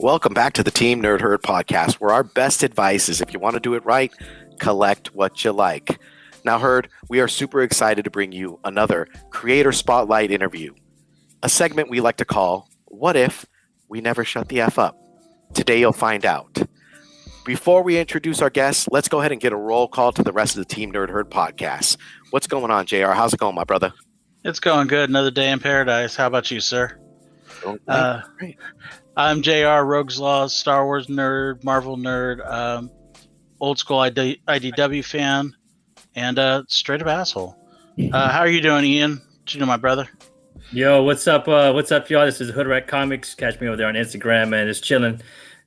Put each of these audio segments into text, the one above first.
Welcome back to the Team Nerd Herd podcast, where our best advice is if you want to do it right, collect what you like. Now, Herd, we are super excited to bring you another Creator Spotlight interview, a segment we like to call, What If We Never Shut the F Up? Today you'll find out. Before we introduce our guests, let's go ahead and get a roll call to the rest of the Team Nerd Herd podcast. What's going on, JR? How's it going, my brother? It's going good. Another day in paradise. How about you, sir? Great. I'm JR, Rogue's Law, Star Wars nerd, Marvel nerd, old school IDW fan, and straight up asshole. How are you doing, Ian? You know my brother. Yo, what's up? What's up, y'all? This is Hoodrat Comics. Catch me over there on Instagram, man. Just chilling.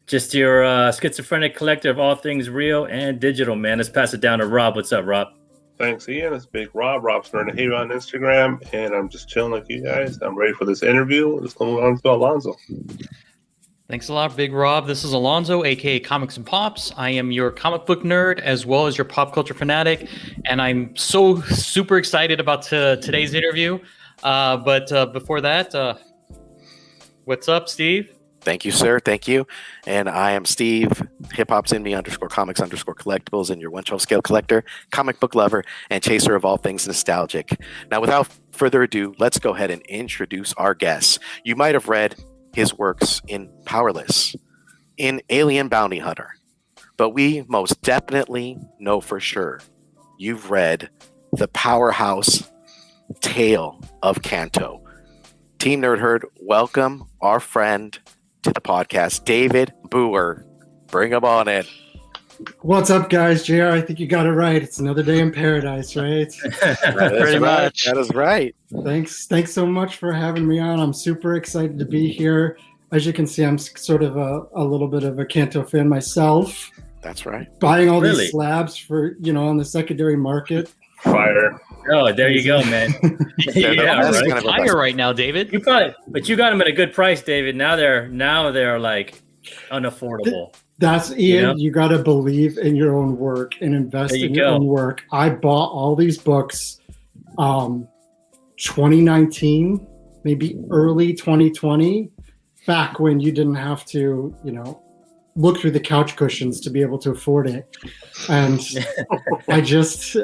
Just your schizophrenic collector of all things real and digital, man. Let's pass it down to Rob. What's up, Rob? Thanks, Ian. It's Big Rob. Rob's Nerd here on Instagram, and I'm just chilling like you guys. I'm ready for this interview. Let's go on to Alonzo. Thanks a lot, Big Rob. This is Alonzo, aka Comics and Pops. I am your comic book nerd as well as your pop culture fanatic, and I'm so super excited about today's interview. But before that, what's up, Steve? Thank you, sir. Thank you. And I am Steve, hiphop's in me _comics_collectibles, and your 1/12 scale collector, comic book lover, and chaser of all things nostalgic. Now, without further ado, let's go ahead and introduce our guests. You might have read his works in Powerless, in Alien Bounty Hunter, but we most definitely know for sure you've read the powerhouse tale of Canto. Team Nerd Herd, welcome our friend to the podcast, David Booher. Bring him on in. What's up, guys? JR, I think you got it right. It's another day in paradise, right? Pretty much. That is right. Thanks so much for having me on. I'm super excited to be here. As you can see, I'm sort of a little bit of a Canto fan myself. That's right. Buying all these slabs for, on the secondary market. Fire. Oh, there you go, man. Yeah, right. Higher right now, David. You got them at a good price, David. Now they're like unaffordable. That's Ian. You got to believe in your own work and invest in your own work. I bought all these books, 2019, maybe early 2020, back when you didn't have to, look through the couch cushions to be able to afford it. And I just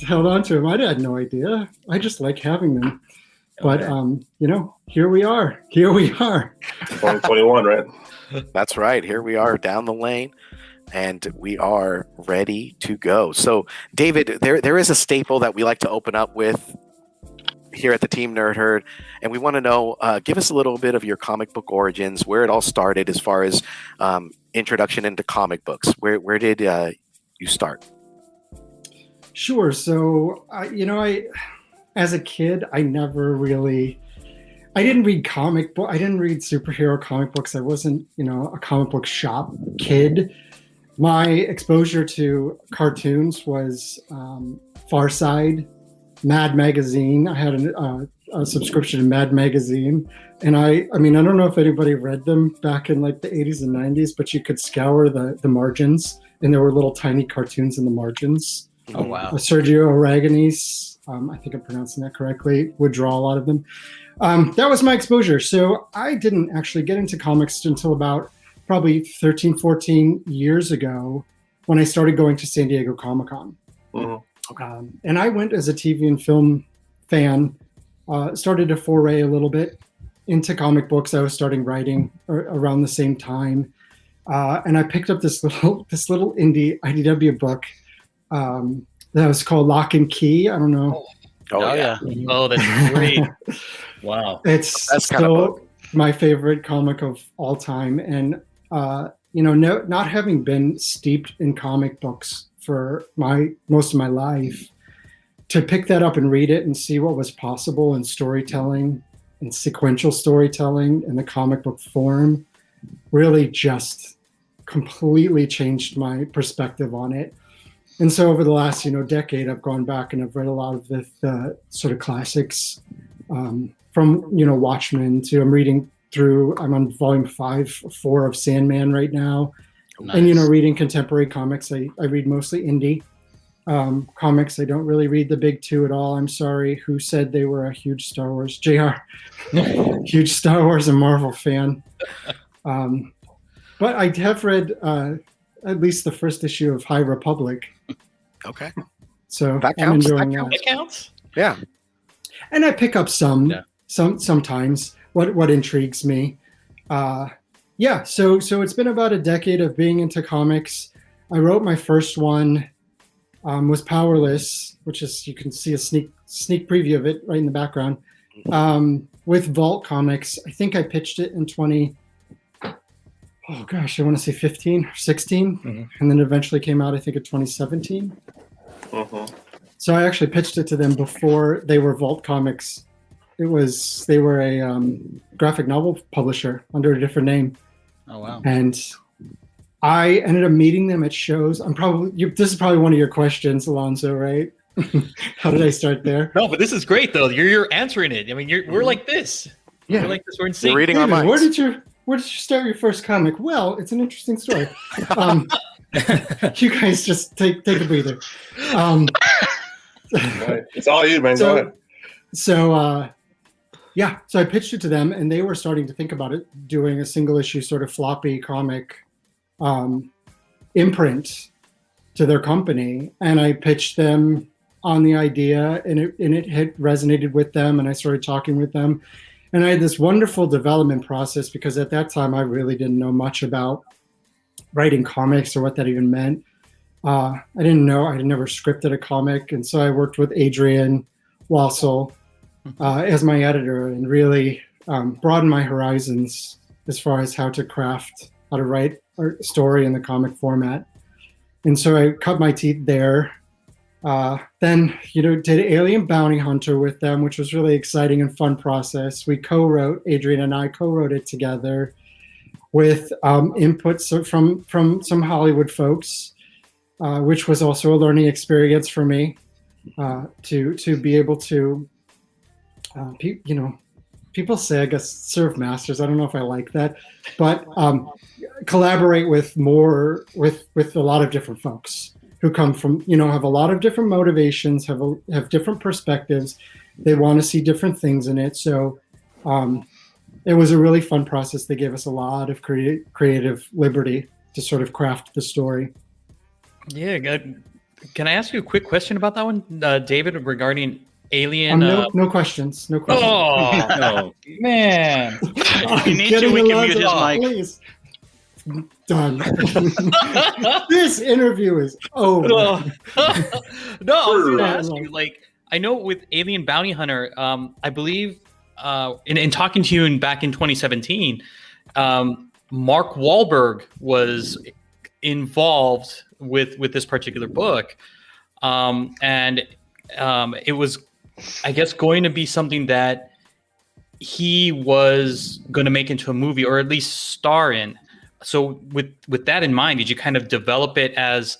held on to them. I had no idea. I just like having them. But, here we are. 2021, right? That's right. Here we are down the lane, and we are ready to go. So, David, there is a staple that we like to open up with here at the Team Nerd Herd, and we want to know, give us a little bit of your comic book origins, where it all started as far as introduction into comic books. Where did you start? Sure. So, I as a kid, I didn't read comic book. I didn't read superhero comic books. I wasn't, a comic book shop kid. My exposure to cartoons was Far Side, Mad Magazine. I had a subscription to Mad Magazine, and I don't know if anybody read them back in like the 80s and 90s, but you could scour the margins, and there were little tiny cartoons in the margins. Oh wow! Sergio Aragonés, I think I'm pronouncing that correctly, would draw a lot of them. That was my exposure. So I didn't actually get into comics until about probably 13, 14 years ago when I started going to San Diego Comic-Con. Mm-hmm. And I went as a TV and film fan, started to foray a little bit into comic books. I was starting writing around the same time. And I picked up this little indie IDW book that was called Lock and Key. I don't know. Oh yeah. Oh, that's great. Wow. It's still my favorite comic of all time. And, not having been steeped in comic books for most of my life, to pick that up and read it and see what was possible in storytelling and sequential storytelling in the comic book form really just completely changed my perspective on it. And so over the last, decade, I've gone back and I've read a lot of the sort of classics, from, Watchmen to I'm on volume 4 of Sandman right now. Nice. And, reading contemporary comics. I read mostly indie comics. I don't really read the big two at all. I'm sorry. Who said they were a huge Star Wars? JR, huge Star Wars and Marvel fan. But I have read at least the first issue of High Republic, Okay. so That I'm counts, enjoying that that. That counts. Yeah. And I pick up some, Yeah. sometimes what intrigues me. Yeah, so it's been about a decade of being into comics. I wrote my first one, was Powerless, which is, you can see a sneak preview of it right in the background, with Vault Comics. I think I pitched it in I want to say 15 or 16, and then eventually came out, I think, in 2017. So I actually pitched it to them before they were Vault Comics. They were a graphic novel publisher under a different name. Oh wow! And I ended up meeting them at shows. This is probably one of your questions, Alonso, right? How did I start there? No, but this is great though. You're answering it. I mean, we're like this. Yeah. We're like this. We're in sync. You're reading our David, minds. where did you start your first comic? Well, it's an interesting story. You guys just take a breather. Right. It's all you, man. Go ahead. So I pitched it to them, and they were starting to think about it, doing a single issue sort of floppy comic imprint to their company. And I pitched them on the idea, and it had resonated with them, and I started talking with them. And I had this wonderful development process, because at that time I really didn't know much about writing comics or what that even meant. I didn't know. I had never scripted a comic, and so I worked with Adrian Wassel as my editor, and really broadened my horizons as far as how to write a story in the comic format. And so I cut my teeth there. Then, did Alien Bounty Hunter with them, which was really exciting and fun process. Adrian and I co-wrote it together with inputs from some Hollywood folks, which was also a learning experience for me, to be able to, people say, I guess, serve masters. I don't know if I like that, but collaborate with a lot of different folks who come from, have a lot of different motivations, have different perspectives. They want to see different things in it. So it was a really fun process. They gave us a lot of creative liberty to sort of craft the story. Yeah, good. Can I ask you a quick question about that one, David, regarding Alien? No questions. No questions. Oh, no, man. If you need to, we can mute his mic. Please. Done. This interview is over. No, I was going to ask you, I know with Alien Bounty Hunter, I believe, in talking to you back in 2017, Mark Wahlberg was involved with this particular book, and it was, I guess, going to be something that he was going to make into a movie, or at least star in. So with that in mind, did you kind of develop it as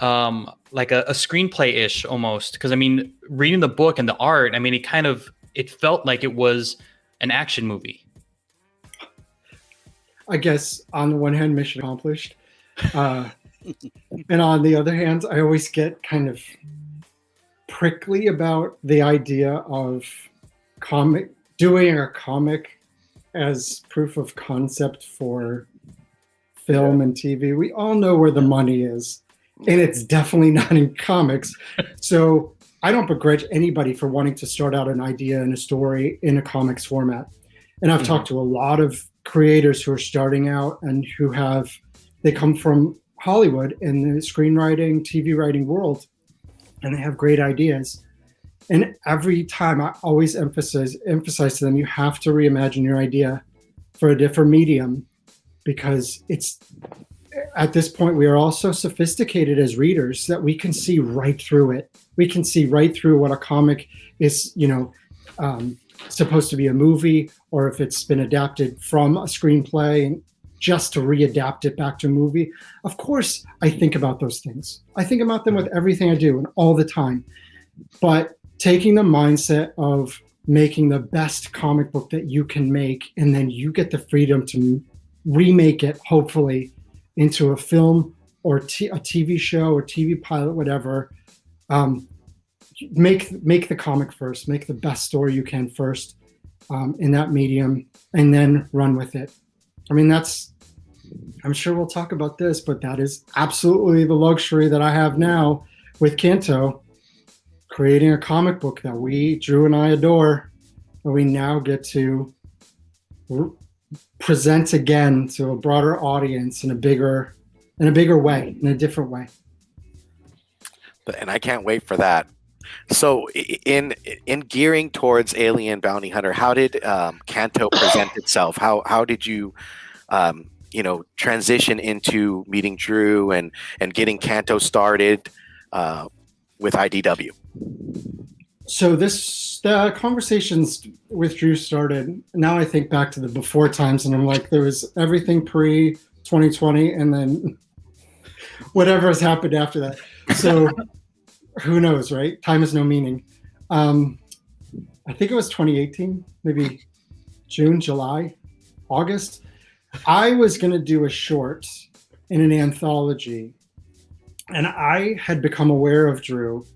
like a screenplay-ish almost? Because I mean, reading the book and the art, I mean, it felt like it was an action movie. I guess on the one hand, mission accomplished. And on the other hand, I always get kind of prickly about the idea of doing a comic as proof of concept for film and TV. We all know where the money is, and it's definitely not in comics. So I don't begrudge anybody for wanting to start out an idea and a story in a comics format. And I've talked to a lot of creators who are starting out and they come from Hollywood in the screenwriting, TV writing world, and they have great ideas. And every time I always emphasize to them, you have to reimagine your idea for a different medium, because it's, at this point, we are all so sophisticated as readers that we can see right through it. We can see right through what a comic is, supposed to be a movie, or if it's been adapted from a screenplay and just to readapt it back to a movie. Of course, I think about those things. I think about them with everything I do and all the time. But taking the mindset of making the best comic book that you can make, and then you get the freedom to remake it, hopefully, into a film or a TV show or TV pilot, whatever. Make the comic first. Make the best story you can first in that medium, and then run with it. I mean, that's I'm sure we'll talk about this, but that is absolutely the luxury that I have now with Canto, creating a comic book that Drew and I adore, and we now get to present again to a broader audience in a bigger way, in a different way. And I can't wait for that. So, in gearing towards Alien Bounty Hunter, how did Canto present itself? How did you, transition into meeting Drew and getting Canto started with IDW? So the conversations with Drew started. Now I think back to the before times, and I'm like, there was everything pre 2020, and then whatever has happened after that. So. Who knows, right? Time has no meaning. I think it was 2018, maybe June, July, August. I was going to do a short in an anthology, and I had become aware of Drew,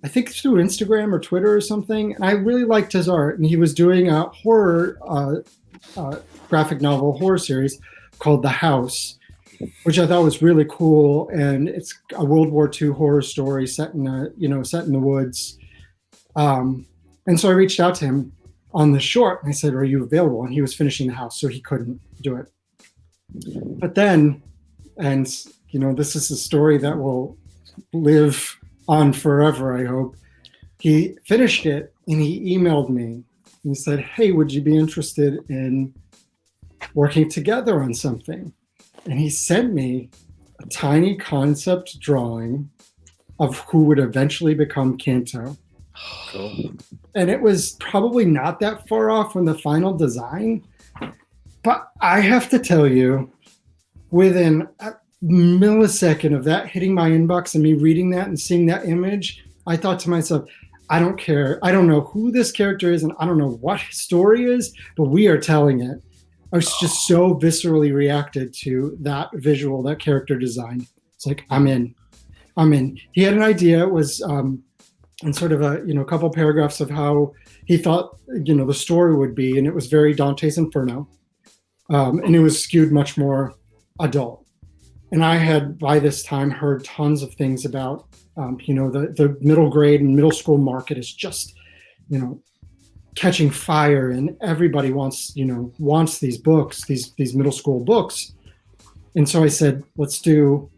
I think through Instagram or Twitter or something, and I really liked his art. And he was doing a horror graphic novel horror series called The House, which I thought was really cool, and it's a World War II horror story set in the woods. And so I reached out to him on the short, and I said, "Are you available?" And he was finishing The House, so he couldn't do it. But then, and this is a story that will live on forever, I hope. He finished it, and he emailed me, and he said, "Hey, would you be interested in working together on something?" And he sent me a tiny concept drawing of who would eventually become Canto. Cool. And it was probably not that far off from the final design. But I have to tell you, within a millisecond of that hitting my inbox and me reading that and seeing that image, I thought to myself, I don't care. I don't know who this character is, and I don't know what his story is, but we are telling it. I was just so viscerally reacted to that visual, that character design. It's like, I'm in. He had an idea. It was in sort of a couple paragraphs of how he thought the story would be, and it was very Dante's Inferno, and it was skewed much more adult. And I had by this time heard tons of things about the middle grade and middle school market is just catching fire, and everybody wants these books, these middle school books. And so I said, let's do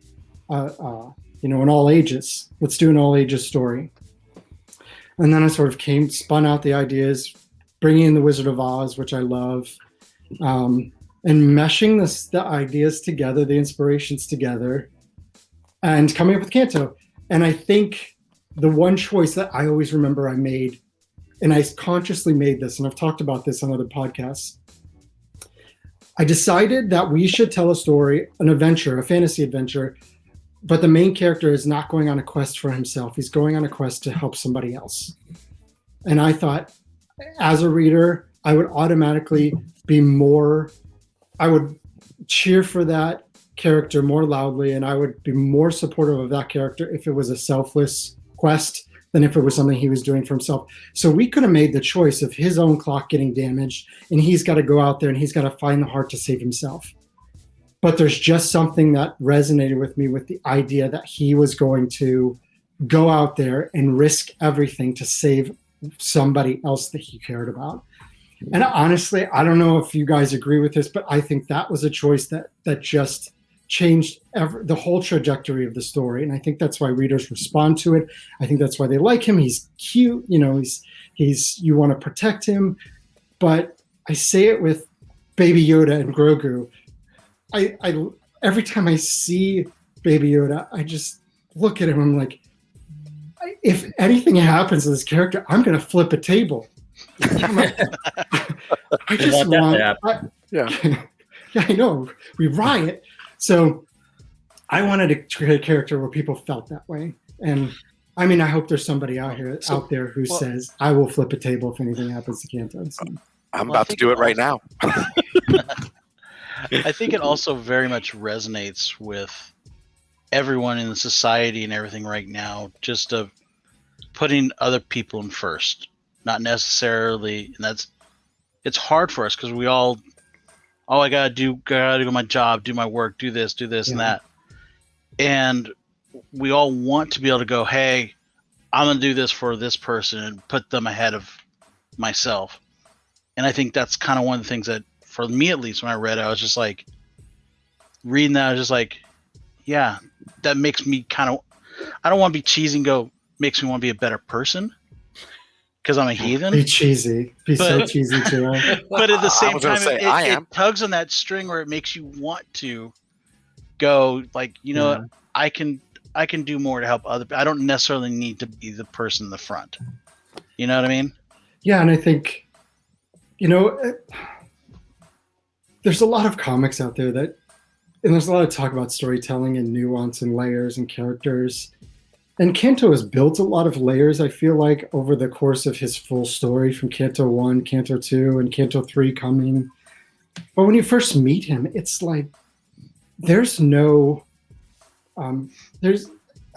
an all ages. Let's do an all ages story. And then I sort of spun out the ideas, bringing in the Wizard of Oz, which I love, and meshing the ideas together, the inspirations together, and coming up with Canto. And I think the one choice that I always remember I made, and I consciously made this, and I've talked about this on other podcasts, I decided that we should tell a story, an adventure, a fantasy adventure, but the main character is not going on a quest for himself. He's going on a quest to help somebody else. And I thought, as a reader, I would automatically I would cheer for that character more loudly, and I would be more supportive of that character if it was a selfless quest than if it was something he was doing for himself. So we could have made the choice of his own clock getting damaged, and he's got to go out there and he's got to find the heart to save himself. But there's just something that resonated with me with the idea that he was going to go out there and risk everything to save somebody else that he cared about. And honestly, I don't know if you guys agree with this, but I think that was a choice that just changed the whole trajectory of the story. And I think that's why readers respond to it. I think that's why they like him. He's cute, he's you want to protect him. But I say it with Baby Yoda and Grogu. I every time I see Baby Yoda, I just look at him. I'm like, if anything happens to this character, I'm going to flip a table. I just want. Yeah, I know. We riot. So I wanted to create a character where people felt that way. And I mean, I hope there's somebody out there who says, I will flip a table if anything happens to Canto. So. I'm about to do it right now. I think it also very much resonates with everyone in the society and everything right now, just of putting other people in first. Not necessarily, and it's hard for us because we all oh, I gotta do my job, do my work, do this and that. And we all want to be able to go, hey, I'm gonna do this for this person and put them ahead of myself. And I think that's kind of one of the things that, for me at least, when I read it, I was just like, reading that, I was just like, yeah, that makes me kind of, I don't want to be cheesy and go, makes me want to be a better person because I'm a heathen. Be cheesy. Be so cheesy too. But at the same was gonna time, say, it tugs on that string where it makes you want to go, like, you know, I can do more to help other people. I don't necessarily need to be the person in the front. You know what I mean? Yeah, and I think, you know, there's a lot of comics out there that, and there's a lot of talk about storytelling and nuance and layers and characters. And Canto has built a lot of layers, I feel like, over the course of his full story, from Canto 1, Canto 2, and Canto 3 coming. But when you first meet him, it's like there's no, I don't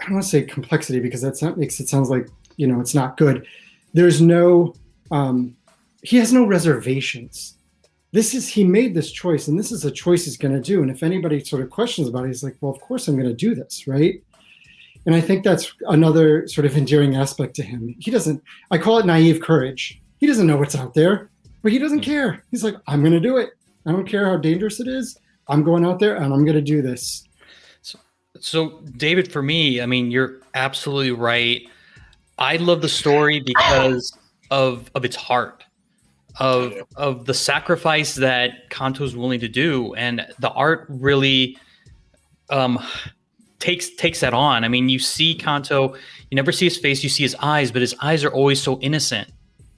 want to say complexity because that makes it sounds like, you know, it's not good. There's no, he has no reservations. He made this choice, and this is a choice he's going to do. And if anybody sort of questions about it, he's like, well, of course I'm going to do this, right? And I think that's another sort of endearing aspect to him. He doesn't, I call it naive courage. He doesn't know what's out there, but he doesn't care. He's like, I'm going to do it. I don't care how dangerous it is. I'm going out there and I'm going to do this. So David, for me, I mean, you're absolutely right. I love the story because of its heart, of the sacrifice that Kanto's willing to do. And the art really, takes that on. I mean, you see Canto, you never see his face, you see his eyes, but his eyes are always so innocent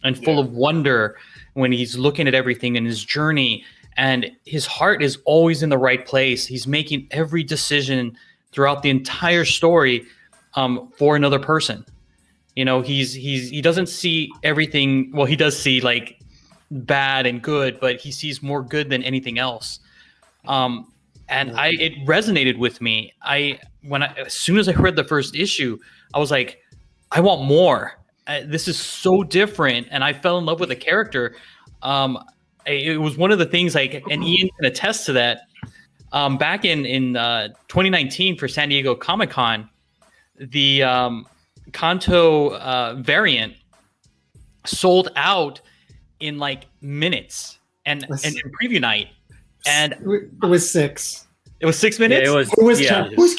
and full of wonder when he's looking at everything in his journey. And his heart is always in the right place. He's making every decision throughout the entire story for another person. You know, he doesn't see everything. Well, he does see like bad and good, but he sees more good than anything else. It resonated with me. As soon as I read the first issue, I was like, I want more. This is so different, and I fell in love with the character. It was one of the things, like, and Ian can attest to that. Back in 2019 for San Diego Comic-Con, the Canto variant sold out in like minutes, and in preview night. And it was 6. It was 6 minutes. Yeah, it was. Who's counting? Who's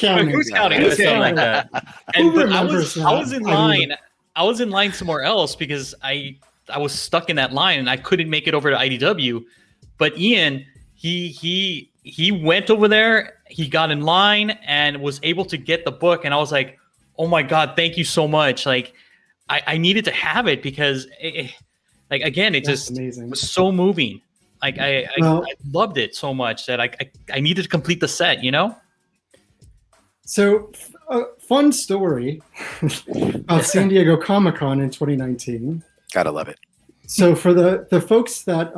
counting? It was something like that. And Who I remembers was that? in line. I was in line somewhere else because I was stuck in that line and I couldn't make it over to IDW. But Ian, he went over there. He got in line and was able to get the book. And I was like, oh my God, thank you so much. Like, I needed to have it because, it just amazing. was so moving. Like I loved it so much that I needed to complete the set, you know? So, a fun story of San Diego Comic-Con in 2019. Gotta love it. So for the folks that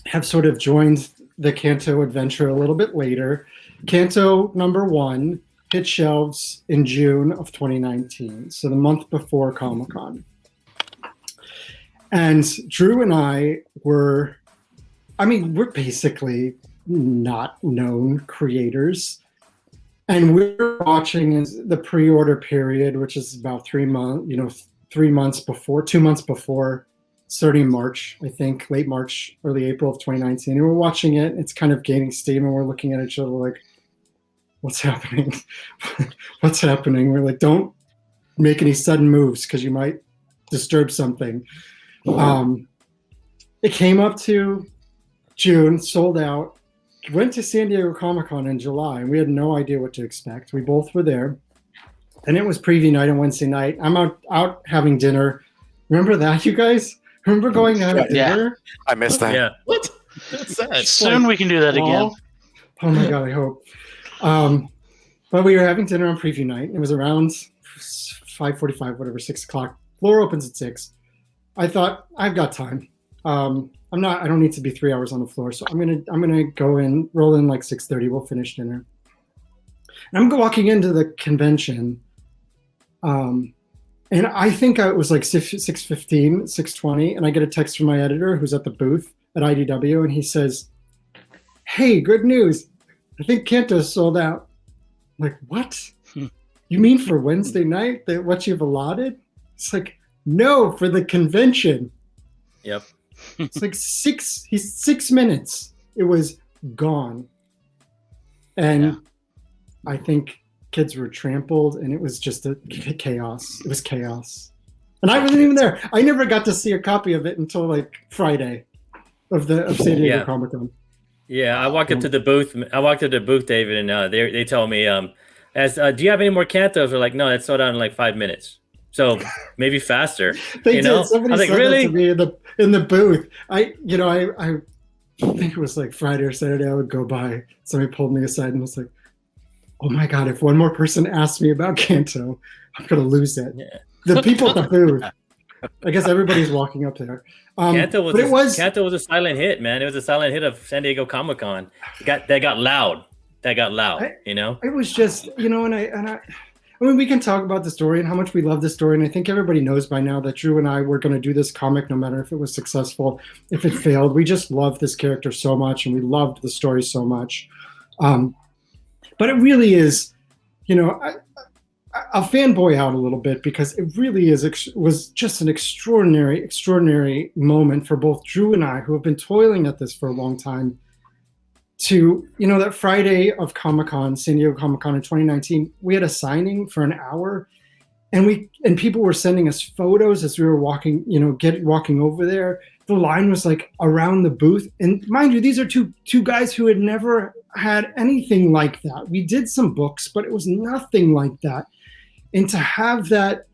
have sort of joined the Canto adventure a little bit later, Canto #1 hit shelves in June of 2019, so the month before Comic-Con. And Drew and I we're basically not known creators. And we're watching the pre-order period, which is about 3 months, 2 months before, starting March, I think, late March, early April of 2019. And we're watching it. It's kind of gaining steam, and we're looking at each other like, what's happening? What's happening? We're like, don't make any sudden moves because you might disturb something. It came up to June, sold out, went to San Diego Comic-Con in July, and we had no idea what to expect. We both were there, and it was preview night on Wednesday night. I'm out having dinner. Remember that, you guys? Remember going out to dinner? I missed that. Yeah. What? What's that? Soon we can do that again. Oh my God, I hope. But we were having dinner on preview night. It was around 5:45, whatever, 6 o'clock. Floor opens at 6. I thought, I've got time. I don't need to be 3 hours on the floor. So I'm gonna go in, roll in like 6:30. We'll finish dinner. And I'm walking into the convention. And I think it was like 6:15, 6:20. And I get a text from my editor who's at the booth at IDW. And he says, hey, good news. I think Canto's sold out. I'm like, what? You mean for Wednesday night, that what you've allotted? It's like, no, for the convention. Yep. It's like 6 minutes. It was gone. And I think kids were trampled, and it was just a chaos. It was chaos. And I wasn't even there. I never got to see a copy of it until like Friday of San Diego Comic Con. Yeah, I walked up to the booth. David, and they told me, do you have any more Cantos? We're like, no, that sold out in like 5 minutes. So maybe faster. They you did. know? Somebody I was like, said really? that to me in the booth. I think it was like Friday or Saturday. I would go by. Somebody pulled me aside and was like, "Oh my God! If one more person asks me about Canto, I'm gonna lose it." Yeah. The people at the booth. I guess everybody's walking up there. Canto was a silent hit, man. It was a silent hit of San Diego Comic Con. That got loud. You know. It was just, and I mean, we can talk about the story and how much we love the story, and I think everybody knows by now that Drew and I were going to do this comic no matter if it was successful, if it failed. We just loved this character so much, and we loved the story so much. But it really is, I'll fanboy out a little bit because it really was just an extraordinary moment for both Drew and I, who have been toiling at this for a long time, to, that Friday of Comic-Con, San Diego Comic-Con in 2019, we had a signing for an hour, and people were sending us photos as we were walking over there. The line was like around the booth. And mind you, these are two guys who had never had anything like that. We did some books, but it was nothing like that. And to have that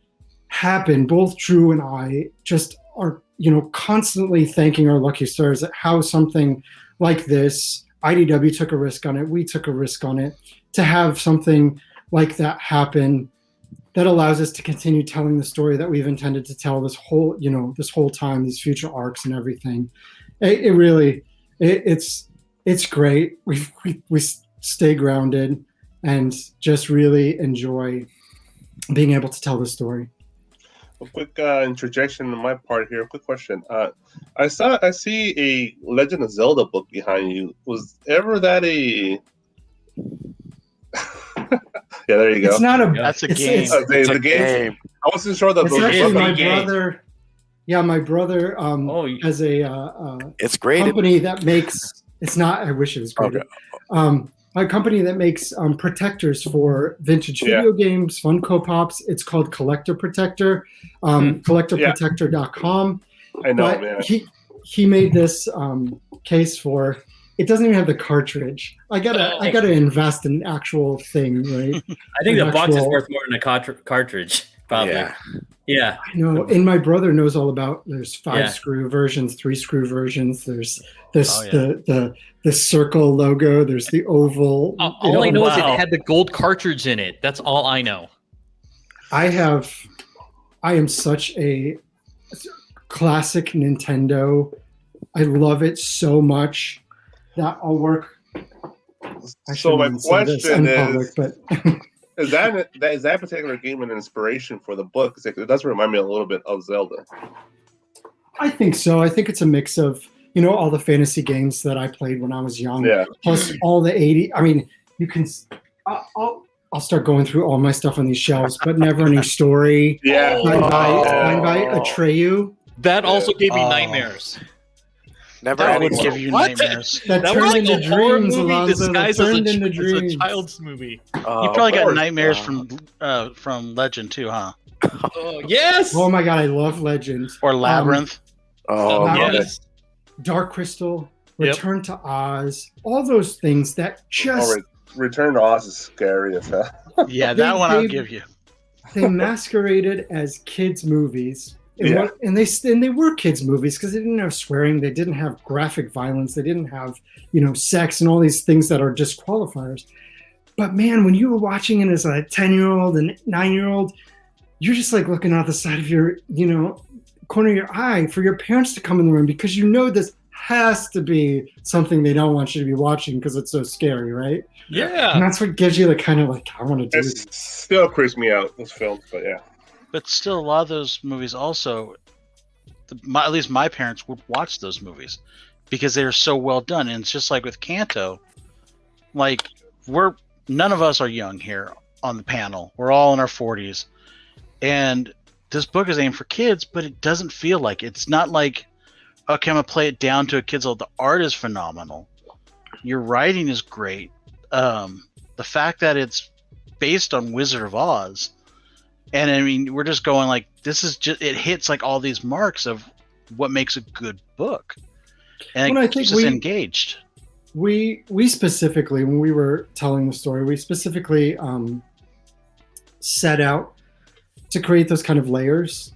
happen, both Drew and I just are, constantly thanking our lucky stars at how something like this, IDW took a risk on it, we took a risk on it, to have something like that happen that allows us to continue telling the story that we've intended to tell this whole time, these future arcs and everything. It really, it's great. We stay grounded and just really enjoy being able to tell the story. A quick interjection on my part here. Quick question. I see a Legend of Zelda book behind you. Was ever that a? Yeah, there you go. It's not a. That's a game. It's a game. I wasn't sure that It's those actually books. my brother. Yeah, my brother has a It's great. company that makes. It's not. I wish it was great. Okay. A company that makes protectors for vintage video games, Funko Pops. It's called Collector Protector, collectorprotector.com. I know, But man. he made this case for. It doesn't even have the cartridge. I gotta invest in an actual thing, right? I think the box is worth more than a cartridge, probably. Yeah. I know, and my brother knows all about. There's 5 screw versions, 3 screw versions. There's this the circle logo. There's the oval. All I know is it had the gold cartridge in it. That's all I know. I am such a classic Nintendo. I love it so much that I'll work. So my question is, but is that particular game an inspiration for the book? It does remind me a little bit of Zelda. I think so. I think it's a mix of all the fantasy games that I played when I was young, plus all the 80. I mean, you can. I'll start going through all my stuff on these shelves, but never any story. Yeah, Signed by Atreyu. That also gave me nightmares. Never That any would give you nightmares. That was turned like into a horror dreams, movie Alonzo. That disguised turned as into a dreams. child's movie. You probably got nightmares from Legend too, huh? Yes. Oh my god, I love Legend. Or Labyrinth. Yes. Dark Crystal, Return to Oz, all those things that just Return to Oz is scary as hell. Yeah, that one I'll give you. They masqueraded as kids' movies. And they were kids' movies because they didn't have swearing, they didn't have graphic violence, they didn't have, sex and all these things that are disqualifiers. But man, when you were watching it as a 10-year-old and 9-year-old, you're just like looking out the side of your, corner of your eye for your parents to come in the room because this has to be something they don't want you to be watching because it's so scary, right? Yeah. And that's what gives you the kind of like, I want to do It still creeps me out, those films, but yeah. But still, a lot of those movies also, at least my parents would watch those movies because they're so well done. And it's just like with Canto, like none of us are young here on the panel. We're all in our 40s, and this book is aimed for kids, but it doesn't feel like it's not like, okay, I'm gonna play it down to a kid's level. The art is phenomenal. Your writing is great. The fact that it's based on Wizard of Oz, and I mean, we're just going like, this is just, it hits like all these marks of what makes a good book, and Well, it I think keeps us engaged. We specifically, when we were telling the story, we specifically set out to create those kind of layers.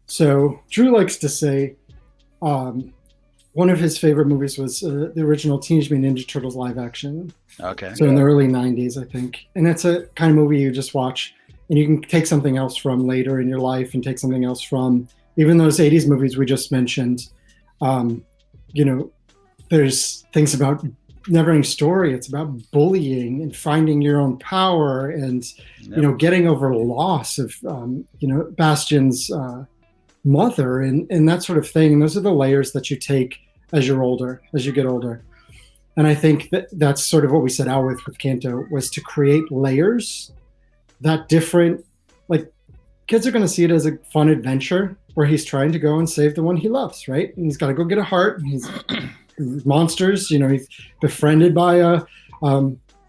So Drew likes to say one of his favorite movies was the original Teenage Mutant Ninja Turtles live action. Okay. So in the early 90s, I think. And it's a kind of movie you just watch and you can take something else from later in your life and take something else from even those 80s movies we just mentioned. You know, there's things about Neverending Story. It's about bullying and finding your own power and, you know, getting over loss of, you know, Bastian's mother and that sort of thing. And those are the layers that you take as you're older, as you get older. And I think that's sort of what we set out with Canto, was to create layers that different, like kids are going to see it as a fun adventure where he's trying to go and save the one he loves, right? And he's got to go get a heart. And he's monsters, you know, he's befriended by a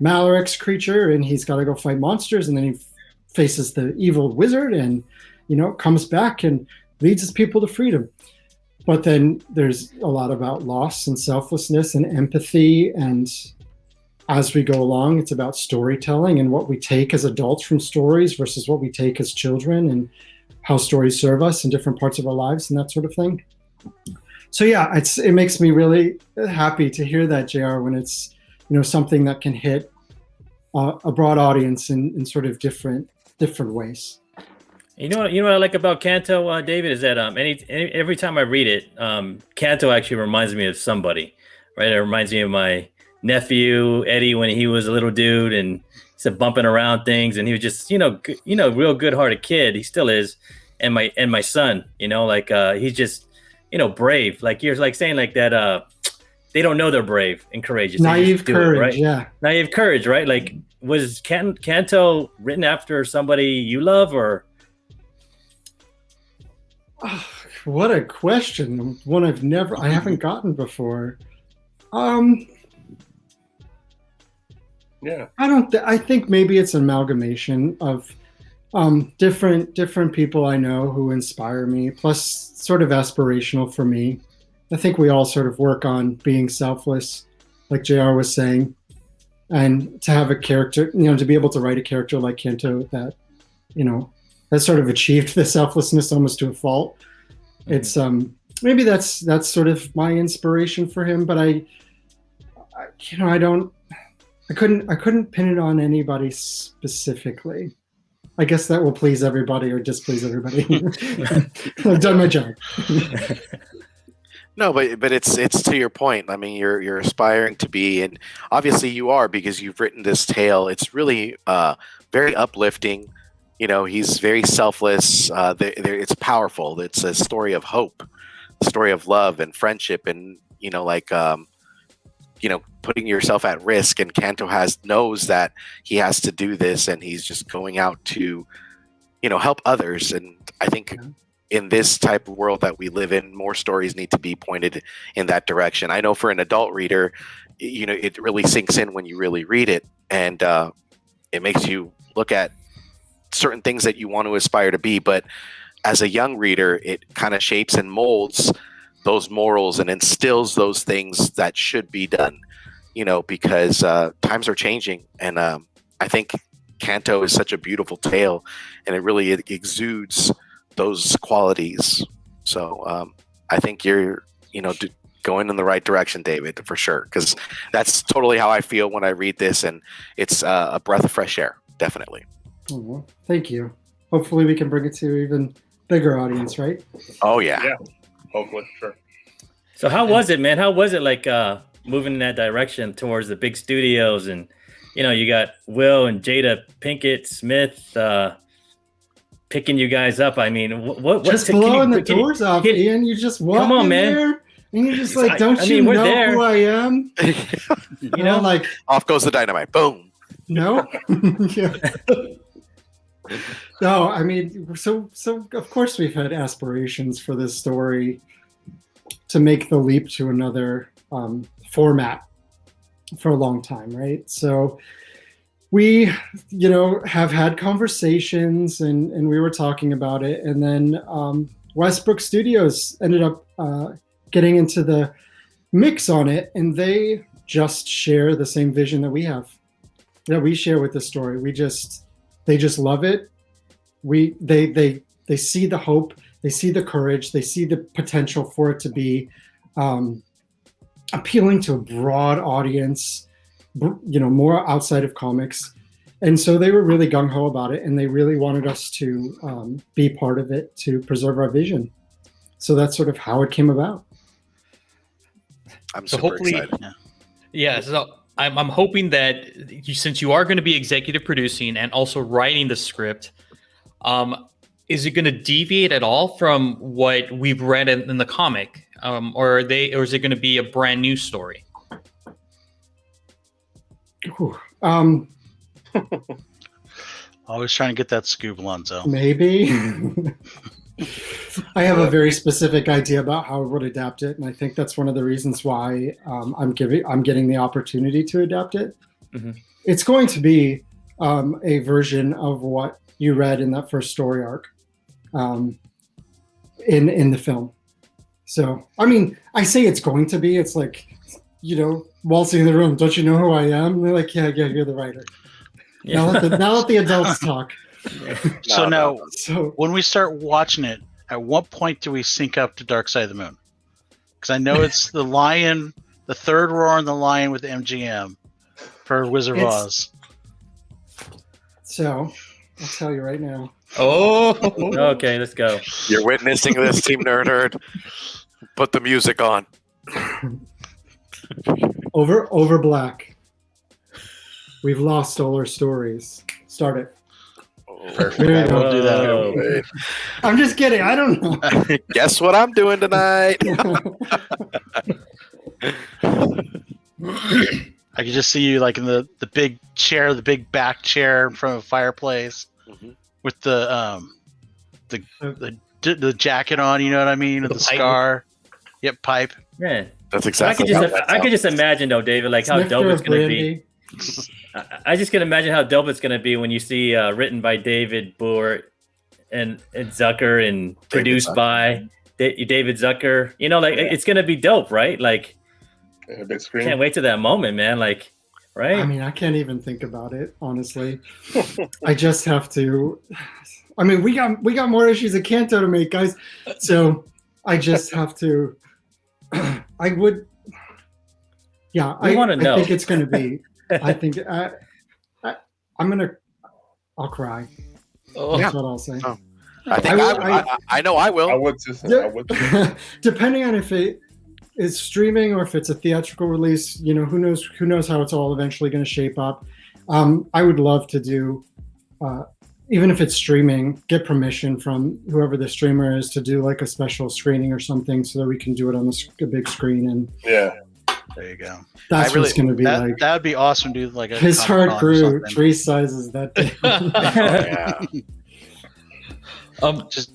Malarix creature and he's got to go fight monsters. And then he faces the evil wizard and, you know, comes back and leads his people to freedom. But then there's a lot about loss and selflessness and empathy. And as we go along, it's about storytelling and what we take as adults from stories versus what we take as children and how stories serve us in different parts of our lives and that sort of thing. So yeah, it makes me really happy to hear that, JR, when it's, you know, something that can hit a broad audience in sort of different ways. You know what I like about Canto, David, is that every time I read it, Canto actually reminds me of somebody, right? It reminds me of my nephew Eddie when he was a little dude and he's bumping around things, and he was just real good-hearted kid. He still is, and my son, like he's just brave. Like you're like saying like that. They don't know they're brave and courageous. Naive courage, right? Yeah. Naive courage, right? Like was Canto written after somebody you love or? Oh, what a question! One I haven't gotten before. Yeah. I think maybe it's an amalgamation of different people I know who inspire me, plus sort of aspirational for me. I think we all sort of work on being selfless, like JR was saying, and to have a character, to be able to write a character like Canto that, has sort of achieved the selflessness almost to a fault. Mm-hmm. It's maybe that's sort of my inspiration for him, but I couldn't pin it on anybody specifically. I guess that will please everybody or displease everybody. I've done my job. No, but it's to your point. I mean, you're aspiring to be, and obviously you are because you've written this tale. It's really very uplifting. He's very selfless. It's powerful. It's a story of hope, a story of love and friendship, and putting yourself at risk. And Canto knows that he has to do this, and he's just going out to, help others. And I think in this type of world that we live in, more stories need to be pointed in that direction. I know for an adult reader, it really sinks in when you really read it, and it makes you look at certain things that you want to aspire to be. But as a young reader, it kind of shapes and molds those morals and instills those things that should be done, because times are changing. And I think Canto is such a beautiful tale, and it really exudes those qualities. So I think you're, going in the right direction, David, for sure, because that's totally how I feel when I read this, and it's a breath of fresh air, definitely. Oh, well, thank you. Hopefully we can bring it to even bigger audience, right? Oh yeah. Yeah. Hopefully, sure. So how was it, man? How was it like moving in that direction towards the big studios, and you got Will and Jada Pinkett Smith picking you guys up? I mean, what just blowing the doors off, Ian? You just walk in there And you're just I- like, don't I you mean, we're know there. who I am? You know, like, Off goes the dynamite. Boom. no. Yeah. No, I mean, so of course we've had aspirations for this story to make the leap to another format for a long time, right? So we, have had conversations and we were talking about it, and then Westbrook Studios ended up getting into the mix on it, and they just share the same vision that we have, that we share with the story. They just love it. They see the hope, they see the courage, they see the potential for it to be appealing to a broad audience, more outside of comics. And so they were really gung-ho about it, and they really wanted us to be part of it to preserve our vision. So that's sort of how it came about. I'm So super hopefully, excited. yeah. So I'm hoping that since you are going to be executive producing and also writing the script, is it going to deviate at all from what we've read in the comic, or is it going to be a brand new story? Ooh, Always trying to get that scoop, Alonzo. maybe. I have a very specific idea about how I would adapt it, and I think that's one of the reasons why I'm getting the opportunity to adapt it. Mhm. It's going to be a version of what you read in that first story arc in the film. So, I mean, I say it's going to be. It's like, waltzing in the room. Don't you know who I am? And they're like, yeah, you're the writer. Now let the adults talk. So now, So when we start watching it, at what point do we sync up to Dark Side of the Moon? Because I know it's the lion, the third roar on the lion with MGM for Wizard of It's- Oz. So I'll tell you right now. Oh, Okay, let's go. You're witnessing this, Team Nerd Herd. Put the music on. Over Black. We've lost all our stories. Start it. Perfect. There you I go. will do that. Oh. Wait. I'm just kidding. I don't know. Guess what I'm doing tonight? I could just see you like in the big chair, the big back chair in front of a fireplace Mhm. with the jacket on. You know what I mean? With the pipe. scar. Yep, pipe. Yeah. That's I exactly could how just that I could sounds. just imagine though, David, like how Snifter dope it's of gonna be. brandy. I just can imagine how dope it's gonna be when you see written by David Booher and Zucker and produced Zucker. by David Zucker. It's gonna be dope, right? Like, Yeah, big screen. can't wait to that moment, man. Like, right? I mean, I can't even think about it, honestly. I just have to. I mean, we got more issues of Canto to make, guys. So I just have to. I would. Yeah, We wanna know. I think it's going to be. I think I'm gonna. I'll cry. That's what I'll say. Oh. I think I know I I will. would just. I would. Depending on if it is streaming or if it's a theatrical release, who knows how it's all eventually going to shape up. I would love to do, even if it's streaming, get permission from whoever the streamer is to do like a special screening or something so that we can do it on the big screen. And Yeah. There you go. that's what it's going to be That like. that would be awesome. Do like a His Comic-Con heart or grew something. 3 sizes that day. Yeah. Just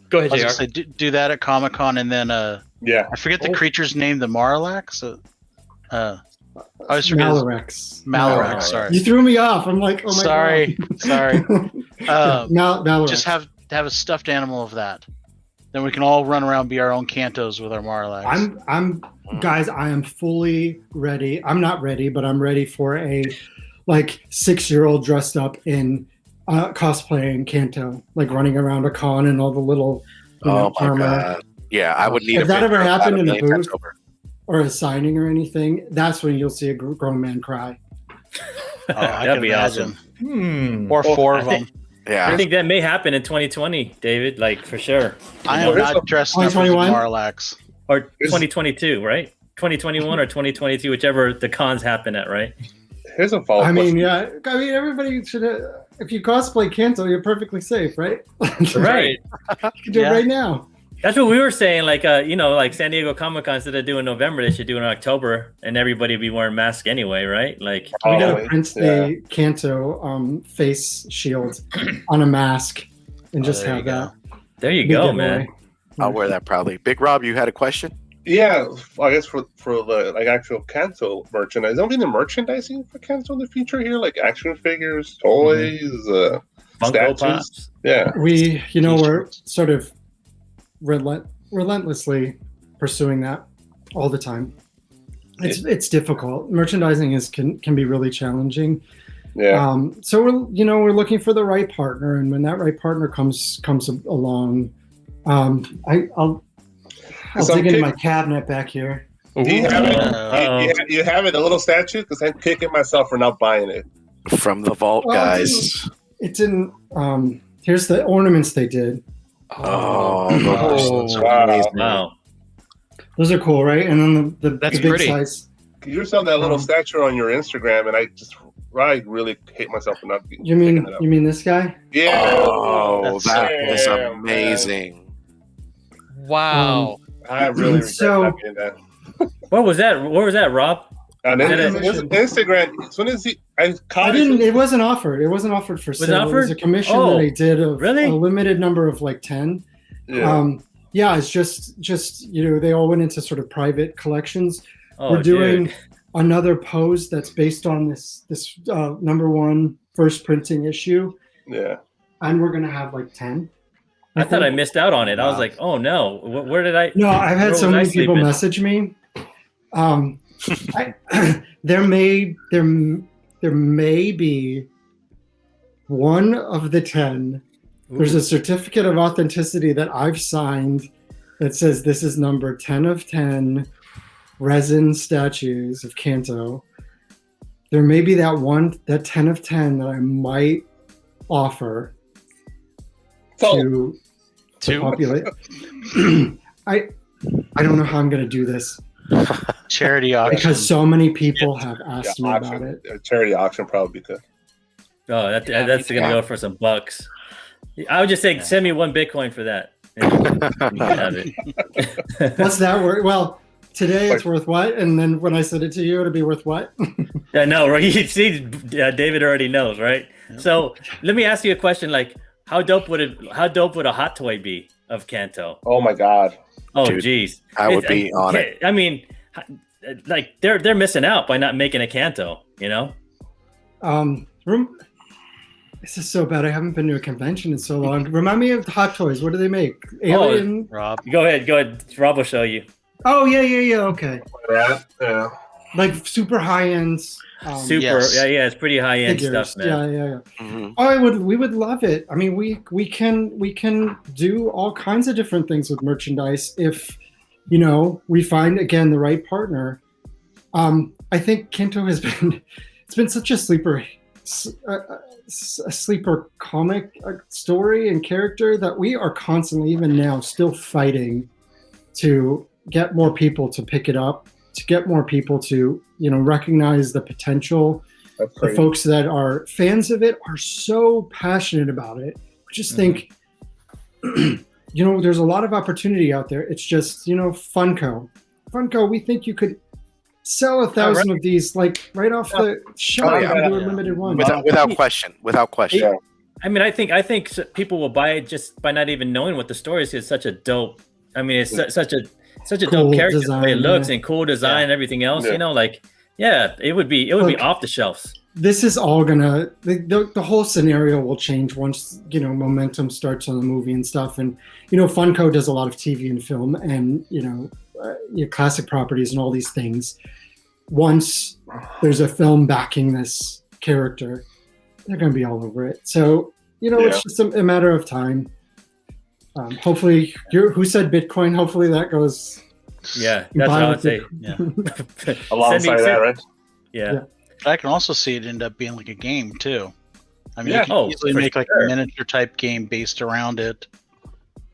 go I ahead, was JR. gonna say, do that at Comic Con, and then Yeah. I forget the creature's name, the Marlax. I always forget his- Malarax. Malarax. Sorry, You threw me off. I'm like, oh my sorry. god. Malarax. Just have a stuffed animal of that. Then we can all run around, be our own Cantos with our Marlax. Guys, I am fully ready. I'm not ready, but I'm ready for a 6-year-old dressed up in cosplaying Canto, like running around a con and all the little Oh my armor. god. Yeah, I would need. If that ever picture of happened in a million times booth, over. or a signing or anything. That's when you'll see a grown man cry. Oh, I That'd can be imagine. awesome. Or four of I them. Yeah. I think that may happen in 2020, David. Like for sure, I am not dressed up as a 2021? Marlax. or 2022, right? 2021 or 2022, whichever the cons happen at, right? Here's a follow-up. I mean, question. yeah. I mean, everybody should. If you cosplay Canto, you're perfectly safe, right? Right. You can do Yeah. it right now. That's what we were saying. Like, like San Diego Comic Con, instead of doing November, they should do it in October, and everybody be wearing masks anyway, right? Like, We gotta print the Canto face shield on a mask and just there have you go. that. there you Big go, giveaway. man. I'll wear that proudly. Big Rob, you had a question? Yeah, I guess for the like actual Canto merchandise, don't we need merchandising for Canto in the future here, like action figures, toys, Funko statues? Pops. Yeah, We're sort of relentlessly pursuing that all the time. It's difficult. Merchandising can be really challenging. yeah. So we're looking for the right partner, and when that right partner comes along, I'll dig into my cabinet back here. Do you have it? Uh, You have it, a little statue? Because I'm kicking myself for not buying it. From the vault, Well, guys. It didn't. Here's the ornaments they did. Oh, Oh, wow. amazing. Wow. Those are cool, right? And then the That's big pretty. size. You saw that little statue on your Instagram, and I really hate myself for not You mean picking it up. this guy? Yeah. Oh, That's that was damn, amazing. Wow. I really regret So- not getting that. What was that? What was that, Rob? And then Is it- Instagram, as soon as I caught I didn't. It wasn't offered. It wasn't offered for sale. It was offered? a commission Oh, that they did of really? a limited number of like 10. Yeah. It's just they all went into sort of private collections. Oh, We're doing dude. another pose that's based on this number one first printing issue, Yeah. and we're gonna have like 10. I thought I missed out on it. I was Wow. like, oh no, where did I? No, I've where had so was I many people sleeping? message me. There may be one of the 10. There's a certificate of authenticity that I've signed that says this is number 10 of 10 resin statues of Canto. There may be that 10 of 10 that I might offer So, to populate. I don't know how I'm going to do this charity auction. because so many people have asked me about auction, it. a charity auction probably good. Oh, that's gonna go for some bucks. I would just say, send me 1 Bitcoin for that. And you can have it. What's that worth? Well, today it's worth what? And then when I send it to you, it'll be worth what? Yeah, no, right? You see, David already knows, right? So let me ask you a question: like, how dope would a hot toy be of Canto? Oh my God. Oh, Dude, geez, I would be on it. I mean, like they're missing out by not making a Canto. You know? This is so bad. I haven't been to a convention in so long. Remind me of the Hot Toys. What do they make? Alien? Rob. Go ahead. Rob will show you. Oh, yeah. Okay. Yeah. Like super high end. Super, Yes. yeah, it's pretty high end figures. stuff, man. Yeah. Mhm. Oh, we would love it. I mean, we can do all kinds of different things with merchandise if we find again the right partner. I think Canto has been such a sleeper comic story and character that we are constantly, even now, still fighting to get more people to pick it up, to get more people to recognize the potential. That's The crazy. folks that are fans of it are so passionate about it. I just think there's a lot of opportunity out there. It's just Funko, we think you could sell 1,000 of these like right off the shelf. Oh, yeah. And do a limited one. Without question. Yeah. I mean, I think people will buy it just by not even knowing what the story is. It's such a dope. I mean, it's such a Cool dope character, the way it design, looks yeah. and cool design and everything else. Yeah. It would be Look, off the shelves. This is all gonna the whole scenario will change once momentum starts on the movie and stuff. And Funko does a lot of TV and film and classic properties and all these things. Once there's a film backing this character, they're going to be all over it. So it's just a matter of time. Hopefully, who said Bitcoin? Hopefully that goes. Yeah, that's what I would say. Yeah. Alongside that, right? Yeah. I can also see it end up being like a game too. I mean, Yeah. you can easily for make like sure. a miniature type game based around it.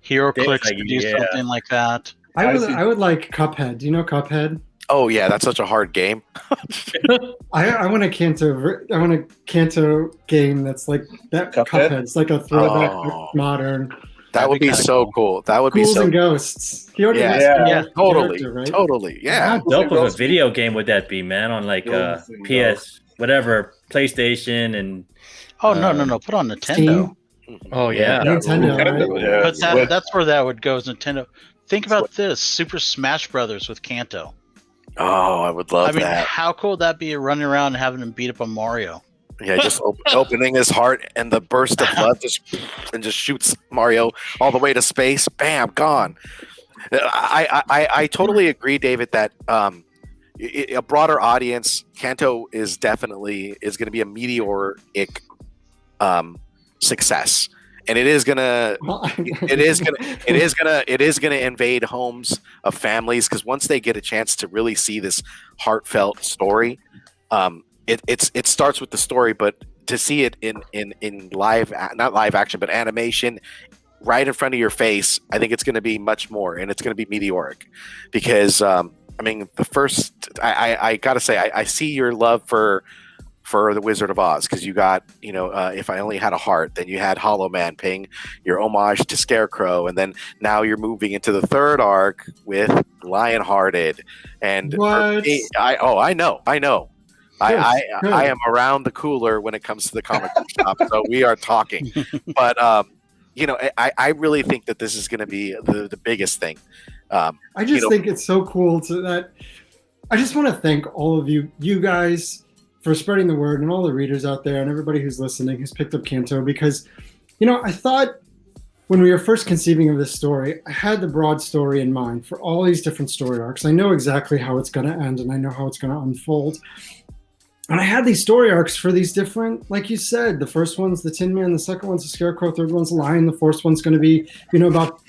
Hero Dave's Clicks like, could do yeah. something like that. I would like Cuphead. Do you know Cuphead? Oh yeah, that's such a hard game. I want a Canto game that's like that Cuphead? Cuphead. It's like a throwback Oh. modern. That would be kinda so cool. That would be Ghouls so and ghosts. He already Yeah. has Yeah. the totally, character, right? totally. Yeah. How dope of a video game would that be, man? On like Ghosts and PS, whatever, PlayStation, and Oh no! Put on Nintendo. Steam. Oh yeah. Nintendo, yeah. But that's where that would go. Is Nintendo. Think about this: Super Smash Brothers with Canto. Oh, I would love I mean, that. how cool would that be? Running around and having him beat up on Mario. Yeah, just opening his heart and the burst of love just shoots Mario all the way to space. Bam, gone. I totally agree, David, that a broader audience, Kanto is definitely going to be a meteoric success, and it is gonna invade homes of families, because once they get a chance to really see this heartfelt story, it starts with the story, but to see it in live, not live action, but animation right in front of your face, I think it's going to be much more, and it's going to be meteoric, because I mean, the first, I gotta say, I see your love for the Wizard of Oz, because you got, If I Only Had a Heart, then you had Hollow Man paying your homage to Scarecrow, and then now you're moving into the third arc with Lionhearted, and What? I know. I Good. am around the cooler when it comes to the comic book shop, so we are talking. But I really think that this is going to be the biggest thing. I just think it's so cool that I just want to thank all of you guys for spreading the word, and all the readers out there and everybody who's listening who's picked up Canto, because I thought when we were first conceiving of this story, I had the broad story in mind for all these different story arcs. I know exactly how it's going to end, and I know how it's going to unfold. And I had these story arcs for these different, like you said, the first one's the Tin Man, the second one's the Scarecrow, third one's the Lion, the fourth one's going to be, about,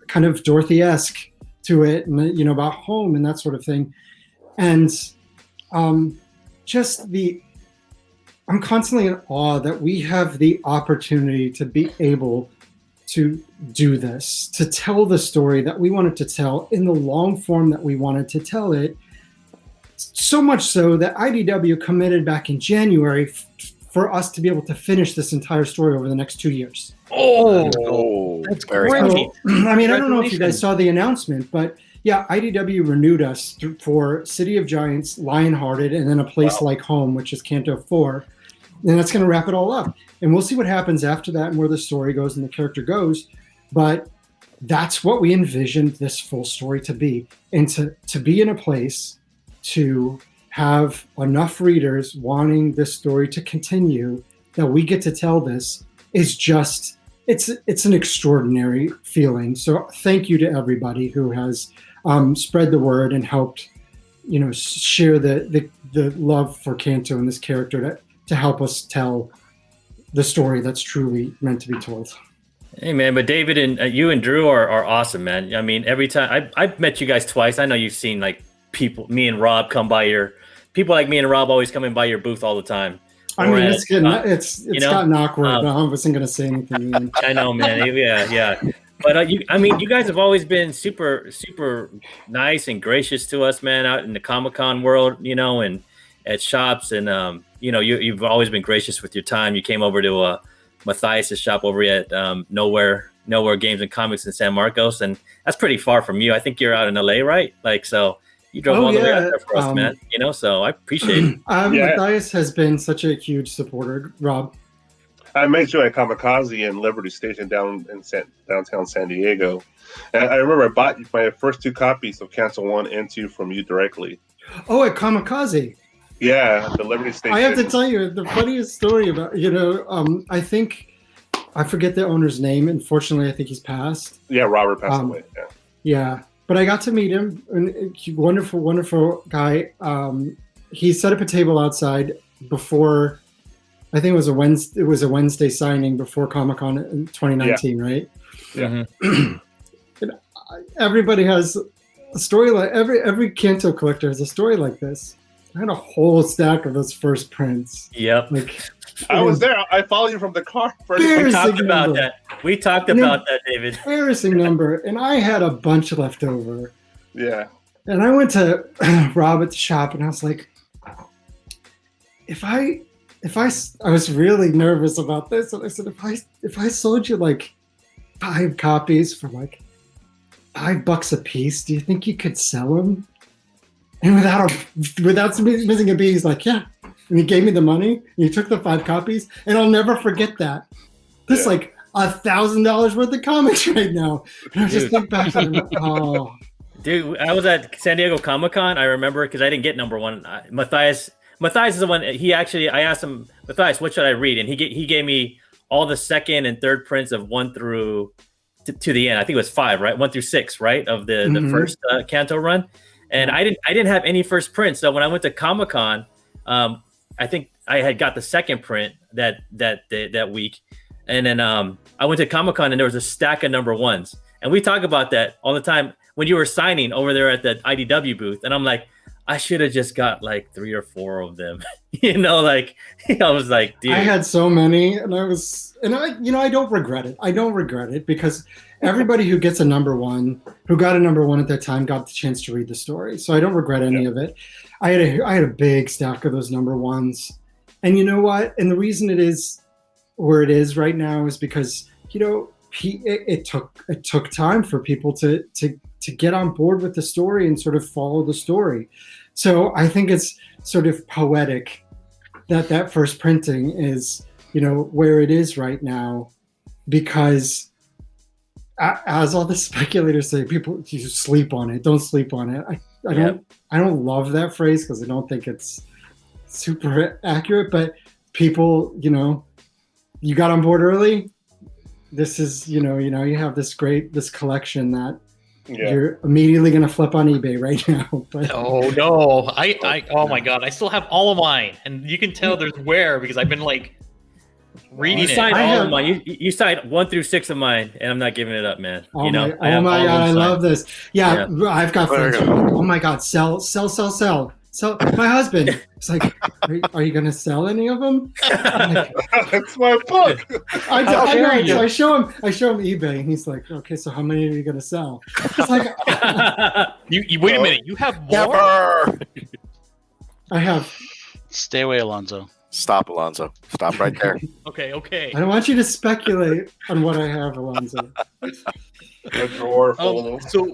kind of Dorothy-esque to it, and, about home and that sort of thing. And I'm constantly in awe that we have the opportunity to be able to do this, to tell the story that we wanted to tell in the long form that we wanted to tell it. So much so that IDW committed back in January for us to be able to finish this entire story over the next 2 years. Oh, that's very great. cool. So, I mean, I don't know if you guys saw the announcement, but yeah, IDW renewed us for City of Giants, Lionhearted, and then A Place Like Home, which is Canto 4. And that's going to wrap it all up. And we'll see what happens after that and where the story goes and the character goes. But that's what we envisioned this full story to be. And to be in a place to have enough readers wanting this story to continue, that we get to tell this, is just, it's an extraordinary feeling. So thank you to everybody who has spread the word and helped, share the love for Canto and this character to help us tell the story that's truly meant to be told. Hey man, but David and you and Drew are awesome, man. I mean, every time I've met you guys twice. I know you've seen like me and Rob come by people like me and Rob always coming by your booth all the time. I mean, it's gotten awkward. I wasn't going to say anything. Ian. I know, man. Yeah. But you guys have always been super, super nice and gracious to us, man, out in the Comic-Con world, and at shops. And, you've always been gracious with your time. You came over to Matthias' shop over at Nowhere Games and Comics in San Marcos. And that's pretty far from you. I think you're out in LA, right? Like, so you drove all the way out there for us, man. So I appreciate it. Matthias has been such a huge supporter, Rob. I met you at Kamikaze in Liberty Station down in downtown San Diego. And I remember I bought my first 2 copies of Cancel 1 and 2 from you directly. Oh, at Kamikaze. Yeah, the Liberty Station. I have to tell you the funniest story about, I think, I forget the owner's name. Unfortunately, I think he's passed. Yeah, Robert passed away. Yeah, but I got to meet him. And wonderful, wonderful guy. He set up a table outside before, I think it was a Wednesday signing before Comic-Con in 2019, right? Yeah. And everybody has a story like every Canto collector has a story like this. I had a whole stack of those first prints. Yep. I was there. I followed you from the car. We talked about that. We talked about that, David. Embarrassing number, and I had a bunch left over. Yeah. And I went to Rob at the shop, and I was like, I was really nervous about this, and I said, if I sold you like 5 copies for like $5 a piece. Do you think you could sell them? And without missing a beat, he's like, yeah. And he gave me the money. And he took the 5 copies, and I'll never forget that. This like $1,000 worth of comics right now. And I just think back to him. Oh, dude, I was at San Diego Comic-Con. I remember because I didn't get number 1. Matthias is the one. I asked him, Matthias, what should I read? And he gave me all the second and third prints of 1 through to the end. I think it was 5, right? 1 through 6, right? Of the first Canto run. And I didn't have any first prints. So when I went to Comic-Con, I think I had got the second print that week. And then I went to Comic-Con and there was a stack of number 1s. And we talk about that all the time when you were signing over there at the IDW booth. And I'm like, I should have just got like 3 or 4 of them. Like I was like, dude. I had so many, and I don't regret it. I don't regret it because everybody who gets a number 1, who got a number 1 at that time, got the chance to read the story. So I don't regret any of it. I had a big stack of those number 1s, and you know what? And the reason it is where it is right now is because it took time for people to get on board with the story and sort of follow the story. So I think it's sort of poetic that first printing is, where it is right now, because as all the speculators say, people, you sleep on it. Don't sleep on it. I don't love that phrase because I don't think it's super accurate, but people, you got on board early. This is, you have this collection that you're immediately going to flip on eBay right now. But oh no, oh my God, I still have all of mine, and you can tell there's wear because I've been like reading it. Signed all of mine. You signed 1 through 6 of mine, and I'm not giving it up, man. Oh my God, I love this. Yeah, I've got friends. Oh my God, sell. So my husband, it's like, are you going to sell any of them? Like, that's my book. I show him eBay, and he's like, okay, so how many are you going to sell? It's like, you wait a minute, you have more? Never. I have. Stay away, Alonzo. Stop, Alonzo. Stop right there. Okay. I don't want you to speculate on what I have, Alonzo. A drawer full of So,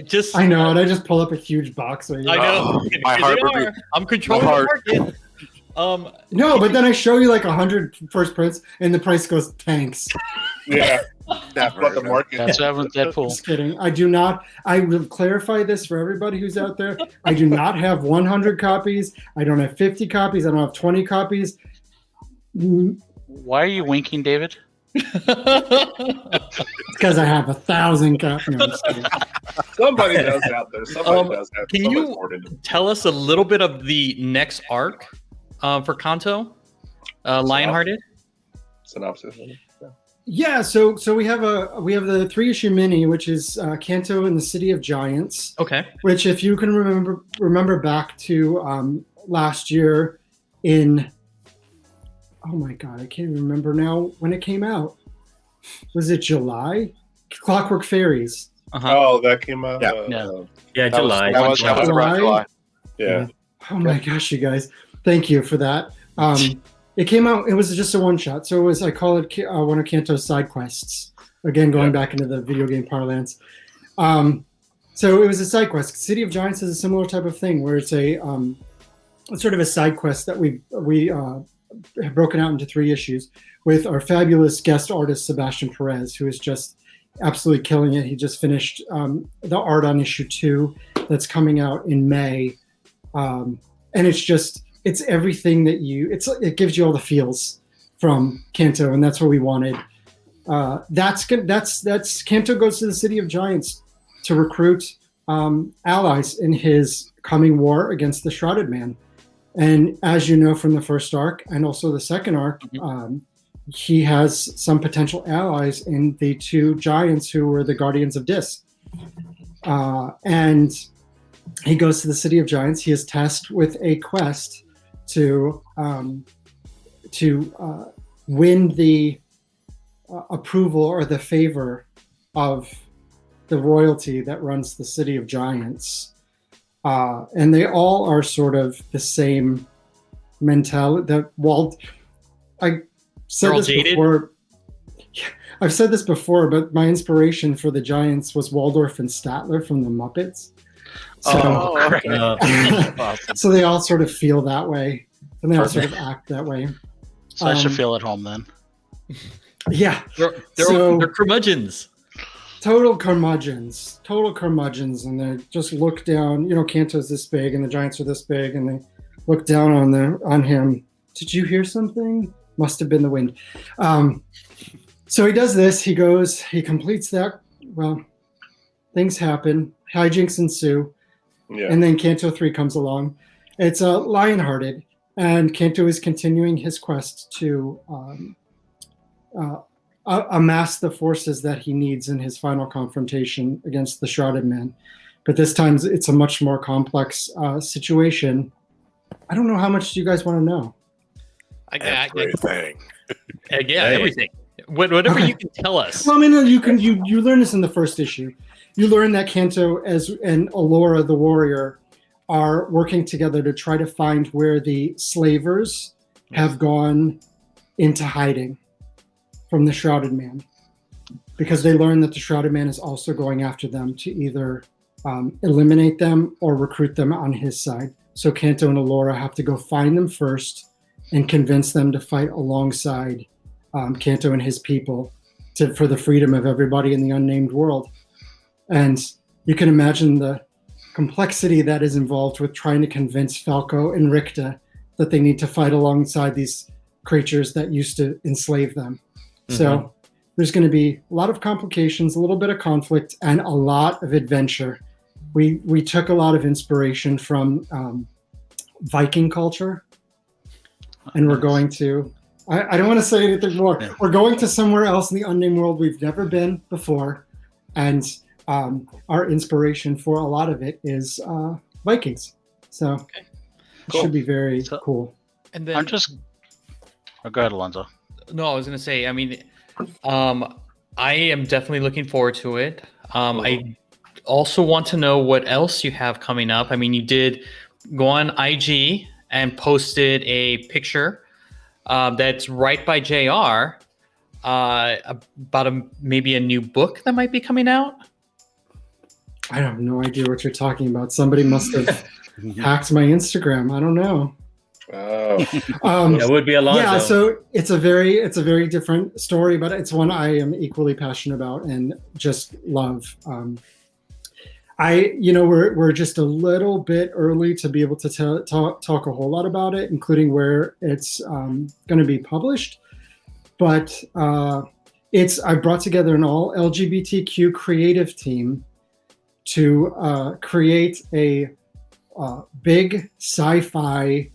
just I know, and I just pull up a huge box. I know. My heart would be- I'm controlling the market. No, but then I show you like 100 first prints, and the price goes tanks. Yeah. Never. About the market. That's what happened with Deadpool. Just kidding. I do not. I will clarify this for everybody who's out there. I do not have 100 copies. I don't have 50 copies. I don't have 20 copies. Why are you winking, David? It's because I have 1,000 copies. No, I'm just kidding. Somebody does out there. Somebody does have. Can you tell us a little bit of the next arc for Canto? Lionhearted? Synopsis. Yeah, so we have the 3-issue mini, which is Canto in the City of Giants. Okay. Which, if you can remember back to last year in, oh my God, I can't remember now when it came out. Was it July? Clockwork Fairies. Uh-huh. Oh, that came out. Yeah, July. That was around July. Yeah. Oh my gosh, you guys! Thank you for that. It came out. It was just a one shot, so it was. I call it one of Canto's side quests. Again, going back into the video game parlance. So it was a side quest. City of Giants is a similar type of thing, where it's a sort of a side quest that we have broken out into 3 issues with our fabulous guest artist Sebastian Perez, who is just absolutely killing it. He just finished the art on issue 2 that's coming out in May, and it's everything that it gives you all the feels from Canto, and that's what we wanted. That's Canto goes to the City of Giants to recruit allies in his coming war against the Shrouded Man. And as you know from the first arc and also the second arc, he has some potential allies in the 2 giants who were the Guardians of Dis. And he goes to the City of Giants. He is tasked with a quest to win the approval or the favor of the royalty that runs the City of Giants. And they all are sort of the same mentality. I said this before. I've said this before, but my inspiration for the Giants was Waldorf and Statler from the Muppets. So, great. Awesome. so they all sort of feel that way, and they all sort of act that way. So I should feel at home then. Yeah, They're curmudgeons. total curmudgeons, and they just look down. You know, Canto's this big, and the Giants are this big, and they look down on him. Did you hear something? Must have been the wind. So he does this. He goes. He completes that. Well, things happen. Hijinks ensue. Yeah. And then Canto 3 comes along. It's Lionhearted, and Canto is continuing his quest to amass the forces that he needs in his final confrontation against the Shrouded Man. But this time it's a much more complex situation. I don't know how much do you guys want to know? Everything. Everything. Whatever Okay. you can tell us. Well, I mean, you learn this in the first issue. You learn that Canto and Allura the warrior are working together to try to find where the slavers have gone into hiding from the Shrouded Man, because they learn that the Shrouded Man is also going after them to either eliminate them or recruit them on his side. So Canto and Allura have to go find them first and convince them to fight alongside Canto and his people for the freedom of everybody in the unnamed world. And you can imagine the complexity that is involved with trying to convince Falco and Ricta that they need to fight alongside these creatures that used to enslave them. So there's going to be a lot of complications, a little bit of conflict, and a lot of adventure. We took a lot of inspiration from Viking culture, and we're going to, I don't want to say anything more. Yeah. We're going to somewhere else in the unnamed world we've never been before, and our inspiration for a lot of it is Vikings. So it should be very cool. And then I'm just. Oh, go ahead, Alonzo. No, I was going to say, I mean, I am definitely looking forward to it. I also want to know what else you have coming up. I mean, you did go on IG and posted a picture that's right by JR about maybe a new book that might be coming out. I have no idea what you're talking about. Somebody must have hacked my Instagram. I don't know. It would be Alonzo. Yeah, so it's a very different story, but it's one I am equally passionate about and just love. We're just a little bit early to be able to talk a whole lot about it, including where it's going to be published. But I brought together an all LGBTQ creative team to create a big sci-fi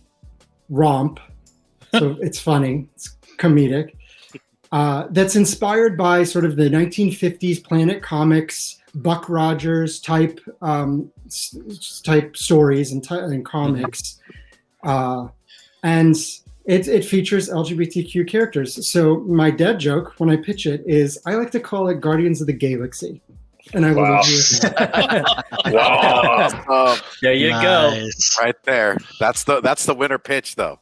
romp. So it's funny, it's comedic. That's inspired by sort of the 1950s Planet Comics, Buck Rogers type stories and comics, and it features LGBTQ characters. So my dad joke when I pitch it is I like to call it Guardians of the Galaxy, and I will leave you with that. Wow. There you go. Right there. That's the winner pitch, though.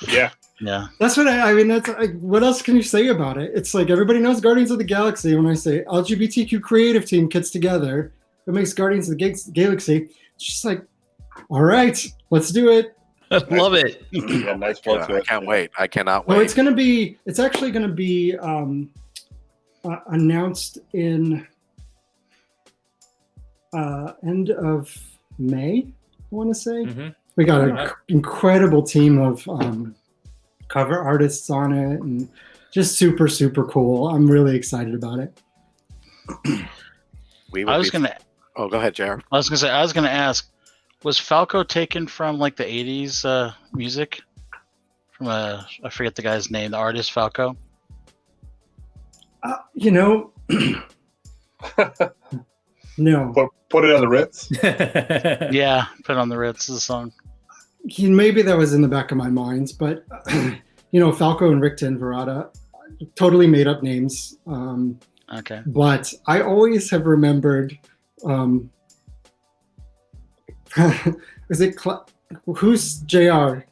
Yeah. Yeah. That's what I mean. That's what else can you say about it? It's like everybody knows Guardians of the Galaxy. When I say LGBTQ creative team gets together, it makes Guardians of the Galaxy. It's just like, all right, let's do it. Love it. Yeah, nice I one. can't wait. I cannot wait. No, it's actually going to be announced in end of May, I want to say. Mm-hmm. We got an incredible team of cover artists on it, and just super, super cool. I'm really excited about it. Oh, go ahead, JR. I was gonna ask, was Falco taken from like the 80s music? From I forget the guy's name, the artist Falco. No. Put it on the Ritz. Yeah, put on the Ritz the song. Maybe that was in the back of my mind, but Falco and Ricta and Verada, totally made up names. Okay. But I always have remembered. Is it who's JR?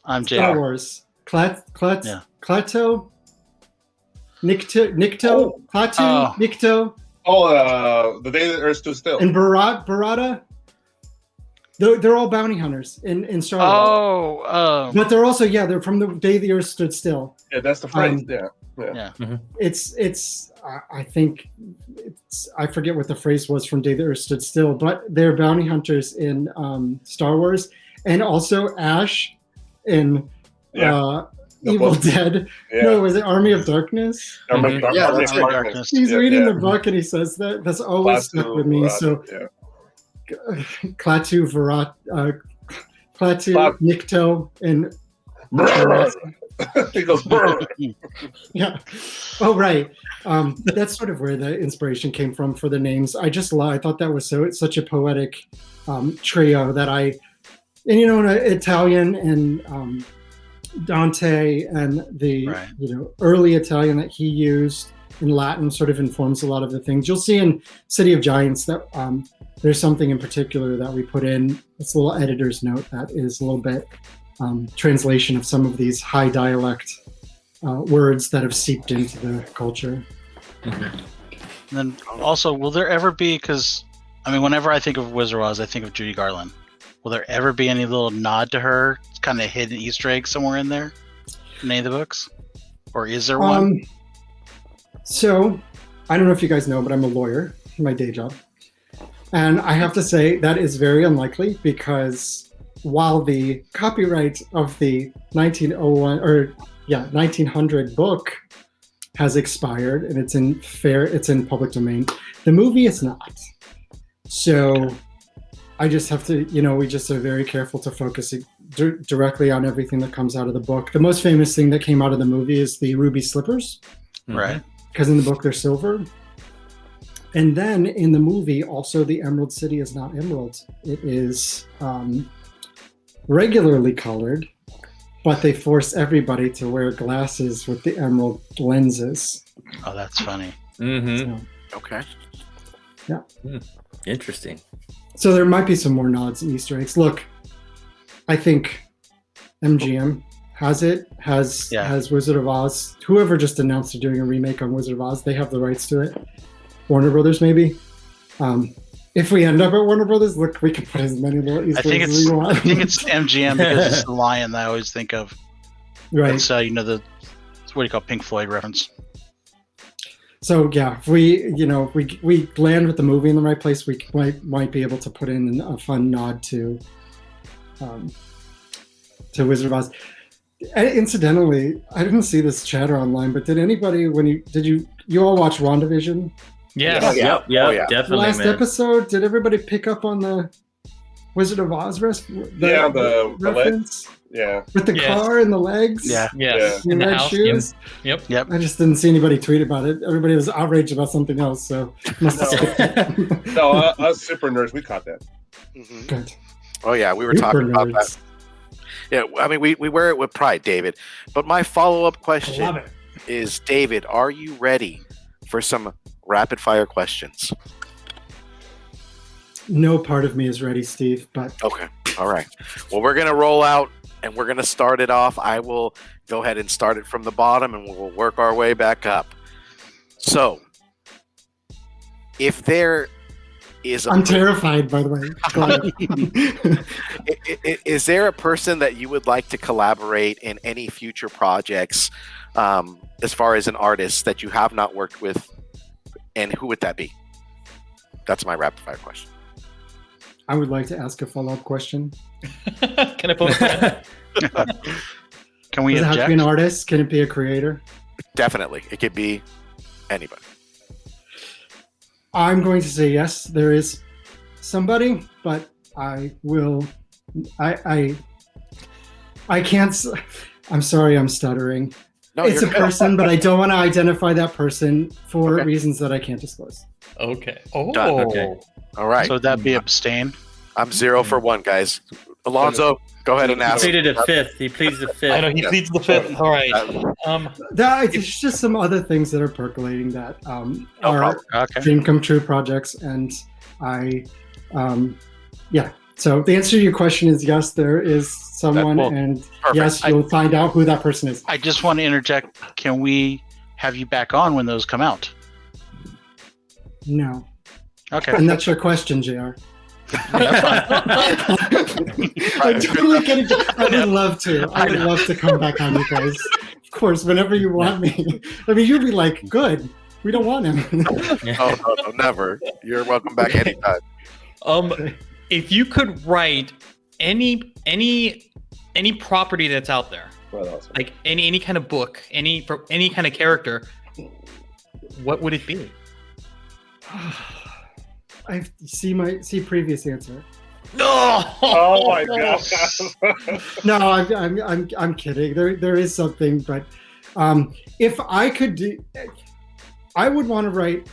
I'm JR. Star Wars. Clato. Nikto, Klaatu, Oh. Nikto, Oh, the day that Earth stood still. and Barada. They're all bounty hunters in Star Wars. Oh, But they're also, they're from the day the Earth stood still. Yeah, that's the phrase. yeah. I think I forget what the phrase was from Day the Earth Stood Still, but they're bounty hunters in Star Wars, and also Ash in The Evil book. Dead. Yeah. No, was it Army of Darkness? Army of Yeah, Darkness. that's Army of Darkness. He's Yeah, reading yeah. the book and he says that. That's always stuck with me. So yeah. Klaatu, Klat- Nikto, and He goes, "Brr." yeah. Oh, right. That's sort of where the inspiration came from for the names. I thought that was such a poetic trio that Italian and Dante and the Right. early Italian that he used in Latin sort of informs a lot of the things you'll see in City of Giants. That there's something in particular that we put in. It's a little editor's note that is a little bit translation of some of these high dialect words that have seeped into the culture. And then also, will there ever be? Because whenever I think of Wizard of Oz, I think of Judy Garland. Will there ever be any little nod to her, kind of hidden Easter egg somewhere in there, in any of the books, or is there one? So, I don't know if you guys know, but I'm a lawyer in my day job, and I have to say that is very unlikely because while the copyright of the 1900 book has expired and it's in public domain, the movie is not. So I just have to, we just are very careful to focus directly on everything that comes out of the book. The most famous thing that came out of the movie is the ruby slippers, Right. because in the book they're silver. And then in the movie, also the Emerald City is not emerald. It is regularly colored, but they force everybody to wear glasses with the emerald lenses. Oh, that's funny. Mm-hmm. So, Okay. Interesting. so there might be some more nods and Easter eggs. Look, I think MGM has Wizard of Oz. Whoever just announced they're doing a remake on Wizard of Oz, they have the rights to it. Warner Brothers, maybe. If we end up at Warner Brothers, look, we can put as many little Easter eggs as we want. I think it's MGM because it's the lion that I always think of. Right. It's what do you call Pink Floyd reference? So yeah, if we land with the movie in the right place, we might be able to put in a fun nod to Wizard of Oz. And incidentally, I didn't see this chatter online, but did anybody you all watch WandaVision? Yes. Yep. Oh, yeah. Definitely, Last man. episode, did everybody pick up on the Wizard of Oz the legs. reference Yeah. with the Yes. car and the legs? Yeah. Yes. And In the red house. shoes. Yep. I just didn't see anybody tweet about it. Everybody was outraged about something else, so must have skipped it. No, us super nerds, we caught that. Mhm. Good. Oh yeah, we were Super talking about that. nerds. Yeah, we wear it with pride, David. But my follow-up I question love it. is, David, are you ready for some rapid fire questions? No part of me is ready, Steve, but Okay. All right. Well, we're going to roll out and we're going to start it off. I will go ahead and start it from the bottom and we'll work our way back up. So, if there is I'm terrified, by the way. Go ahead. Is there a person that you would like to collaborate in any future projects as far as an artist that you have not worked with, and who would that be? That's my rapid fire question. I would like to ask a follow-up question. Can I put Can we Does it have to be an object? artist? Can it be a creator? Definitely. It could be anybody. I'm going to say yes, there is somebody, but I will. I can't. I'm sorry, I'm stuttering. No, It's a you're good. person, but I don't want to identify that person for Okay. reasons that I can't disclose. Okay. Oh. Done. Okay. All right. So would that be abstain? I'm 0 for 1, guys. Alonzo, go ahead and He ask. pleaded a fifth. He pleads the fifth. I know he pleads the fifth. All right. There's just some other things that are percolating that are problem. Okay. dream come true projects, and yeah. So the answer to your question is yes, there is someone, Well, and perfect. yes, you'll find out who that person is. I just want to interject. Can we have you back on when those come out? No. Okay. And that's your question, JR. That's fine. I totally get it. I would love to. I would love to come back on you guys. Of course, whenever you want me. I mean, you'd be like, good. We don't want him. Oh, no, never. You're welcome back anytime. If you could write any property that's out there, Right, awesome. like any kind of book, for any kind of character, what would it be? I see previous answer. No. Oh my god! No, I'm kidding. There is something, but if I could do, I would want to write.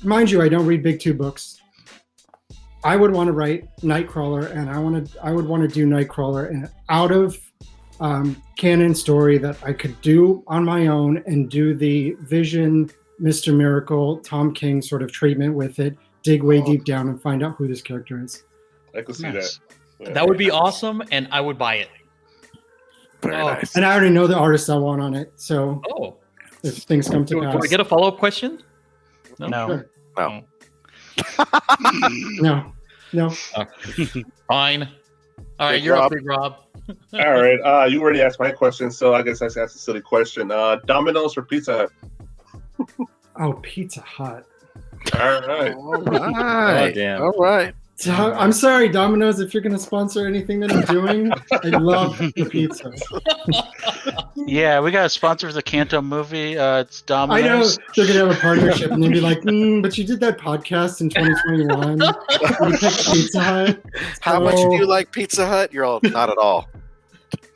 Mind you, I don't read big two books. I would want to write Nightcrawler, and I would want to do Nightcrawler and out of canon story that I could do on my own and do the Vision, Mr. Miracle, Tom King sort of treatment with it. Dig way deep down and find out who this character is. I could see Nice. that. Yeah. That would be awesome, and I would buy it. Very Oh. nice. And I already know the artist I want on it. So Oh, if things come to do I pass, get a follow-up question? No. Sure. No. No. Fine. All right, Big you're Rob. up, Big Rob. All right. You already asked my question, so I guess I should ask a silly question. Domino's or Pizza Hut? Oh, Pizza Hut. All right. All right. Oh, damn. All right. So, I'm sorry, Domino's, if you're going to sponsor anything that I'm doing. I love the pizza. Yeah, we got a sponsor for the Canto movie. It's I know Domino's. they're going to have a partnership and they'll be like, but you did that podcast in 2021. You picked Pizza Hut. How much do you like Pizza Hut? You're all not at all.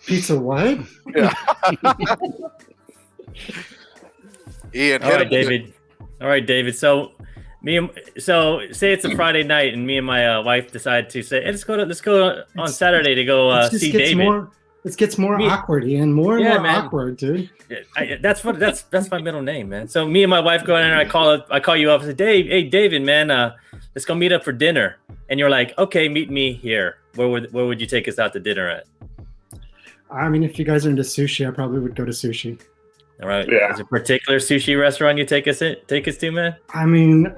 Pizza what? Ian, All hit right, him. David. All right, David. So say it's a Friday night, and me and my wife decide to say, hey, let's go on Saturday to go It just see gets David. more. It gets more Me- awkward, Ian. More and Yeah, more man. awkward, dude. That's my middle name, man. So me and my wife go in and I call you up and say, Dave, hey David, man, let's go meet up for dinner. And you're like, okay, meet me here. Where would you take us out to dinner at? I mean, if you guys are into sushi, I probably would go to sushi. All right. Yeah. Is there a particular sushi restaurant you take us to, man? I mean,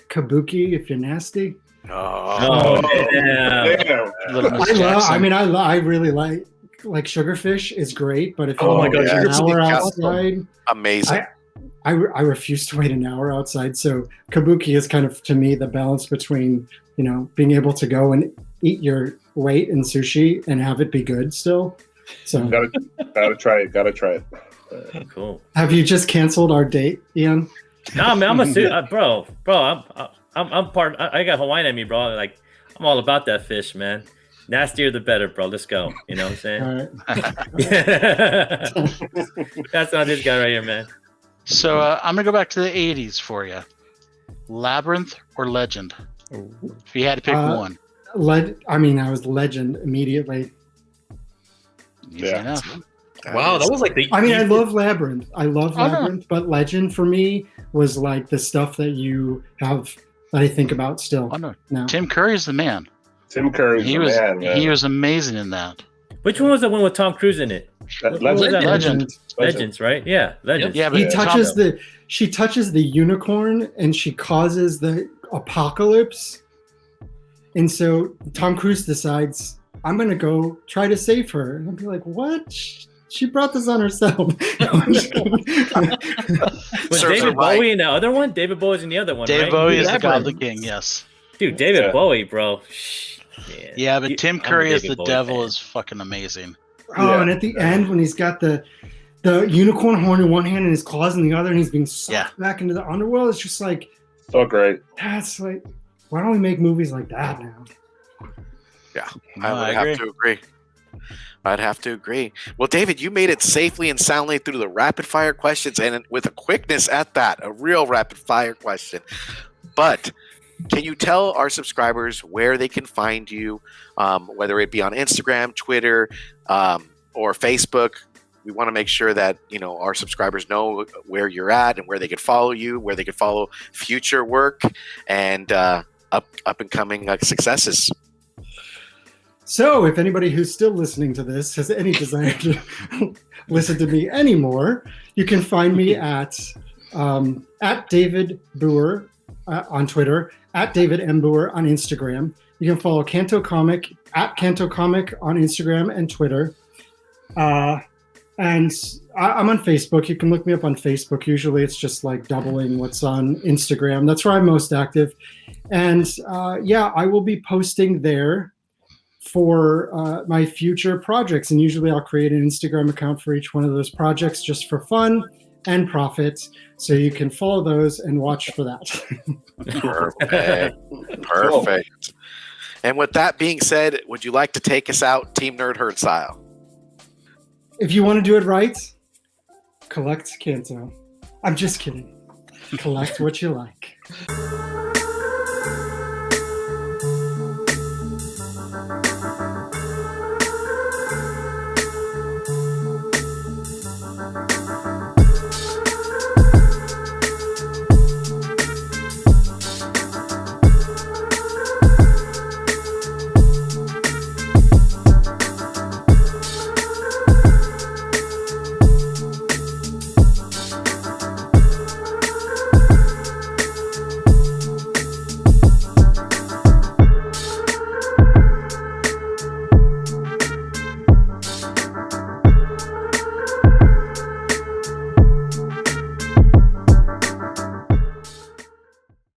kabuki, if you're nasty. Oh, yeah. Damn. Little Miss Jackson. I really like sugarfish is great, but if Oh my you God, wait an sugarfish hour is outside, amazing. I refuse to wait an hour outside. So kabuki is kind of, to me, the balance between, being able to go and eat your weight in sushi and have it be good still. So Gotta try it. Gotta try it. Cool. have you just canceled our date, Ian? No, man, I'm bro. I'm part. I got Hawaiian in me, bro. Like, I'm all about that fish, man. Nastier the better, bro. Let's go. You know what I'm saying? All right. That's on this guy right here, man. So I'm gonna go back to the '80s for you. Labyrinth or Legend? If you had to pick one. I was Legend immediately. Easy Yeah. enough. Wow, that was like the. I mean, I love Labyrinth. Oh, no. Labyrinth, but Legend for me was like the stuff that you have that I think about still. Oh no, now. Tim Curry's the man. Tim Curry's He the was man. he was amazing in that. Which one was the one with Tom Cruise in it? That What was Legend. that? Legend. Legends, right? Yeah, Legends. Yeah, but She touches the unicorn and she causes the apocalypse. And so Tom Cruise decides, I'm going to go try to save her. And I'll be like, what? She brought this on herself. Was Serves her David right. Bowie in the other one? David Bowie's in the other one, Dave right? Bowie is the Labyrinth. Goblin King. Yes. Dude, David Yeah. Bowie, bro. Yeah, but Tim I'm a Curry as David the Bowie devil fan. is fucking amazing. Oh, Yeah. and at the end, when he's got the unicorn horn in one hand and his claws in the other, and he's being sucked back into the underworld, it's just like, So great. that's like, why don't we make movies like that now? No, I would agree. have to agree. I'd have to agree. Well, David, you made it safely and soundly through the rapid fire questions and with a quickness at that, a real rapid fire question. But can you tell our subscribers where they can find you, whether it be on Instagram, Twitter, or Facebook? We want to make sure that our subscribers know where you're at and where they can follow you, where they can follow future work and up and coming successes. So if anybody who's still listening to this has any desire to listen to me anymore, you can find me at David Booher on Twitter, at David M. Booher on Instagram. You can follow Canto Comic at Canto Comic on Instagram and Twitter. And I'm on Facebook. You can look me up on Facebook. Usually it's just like doubling what's on Instagram. That's where I'm most active. And I will be posting there for my future projects. And usually I'll create an Instagram account for each one of those projects just for fun and profit. So you can follow those and watch for that. Perfect. And with that being said, would you like to take us out Team Nerd Herd style? If you want to do it right, collect Canto. I'm just kidding. Collect what you like.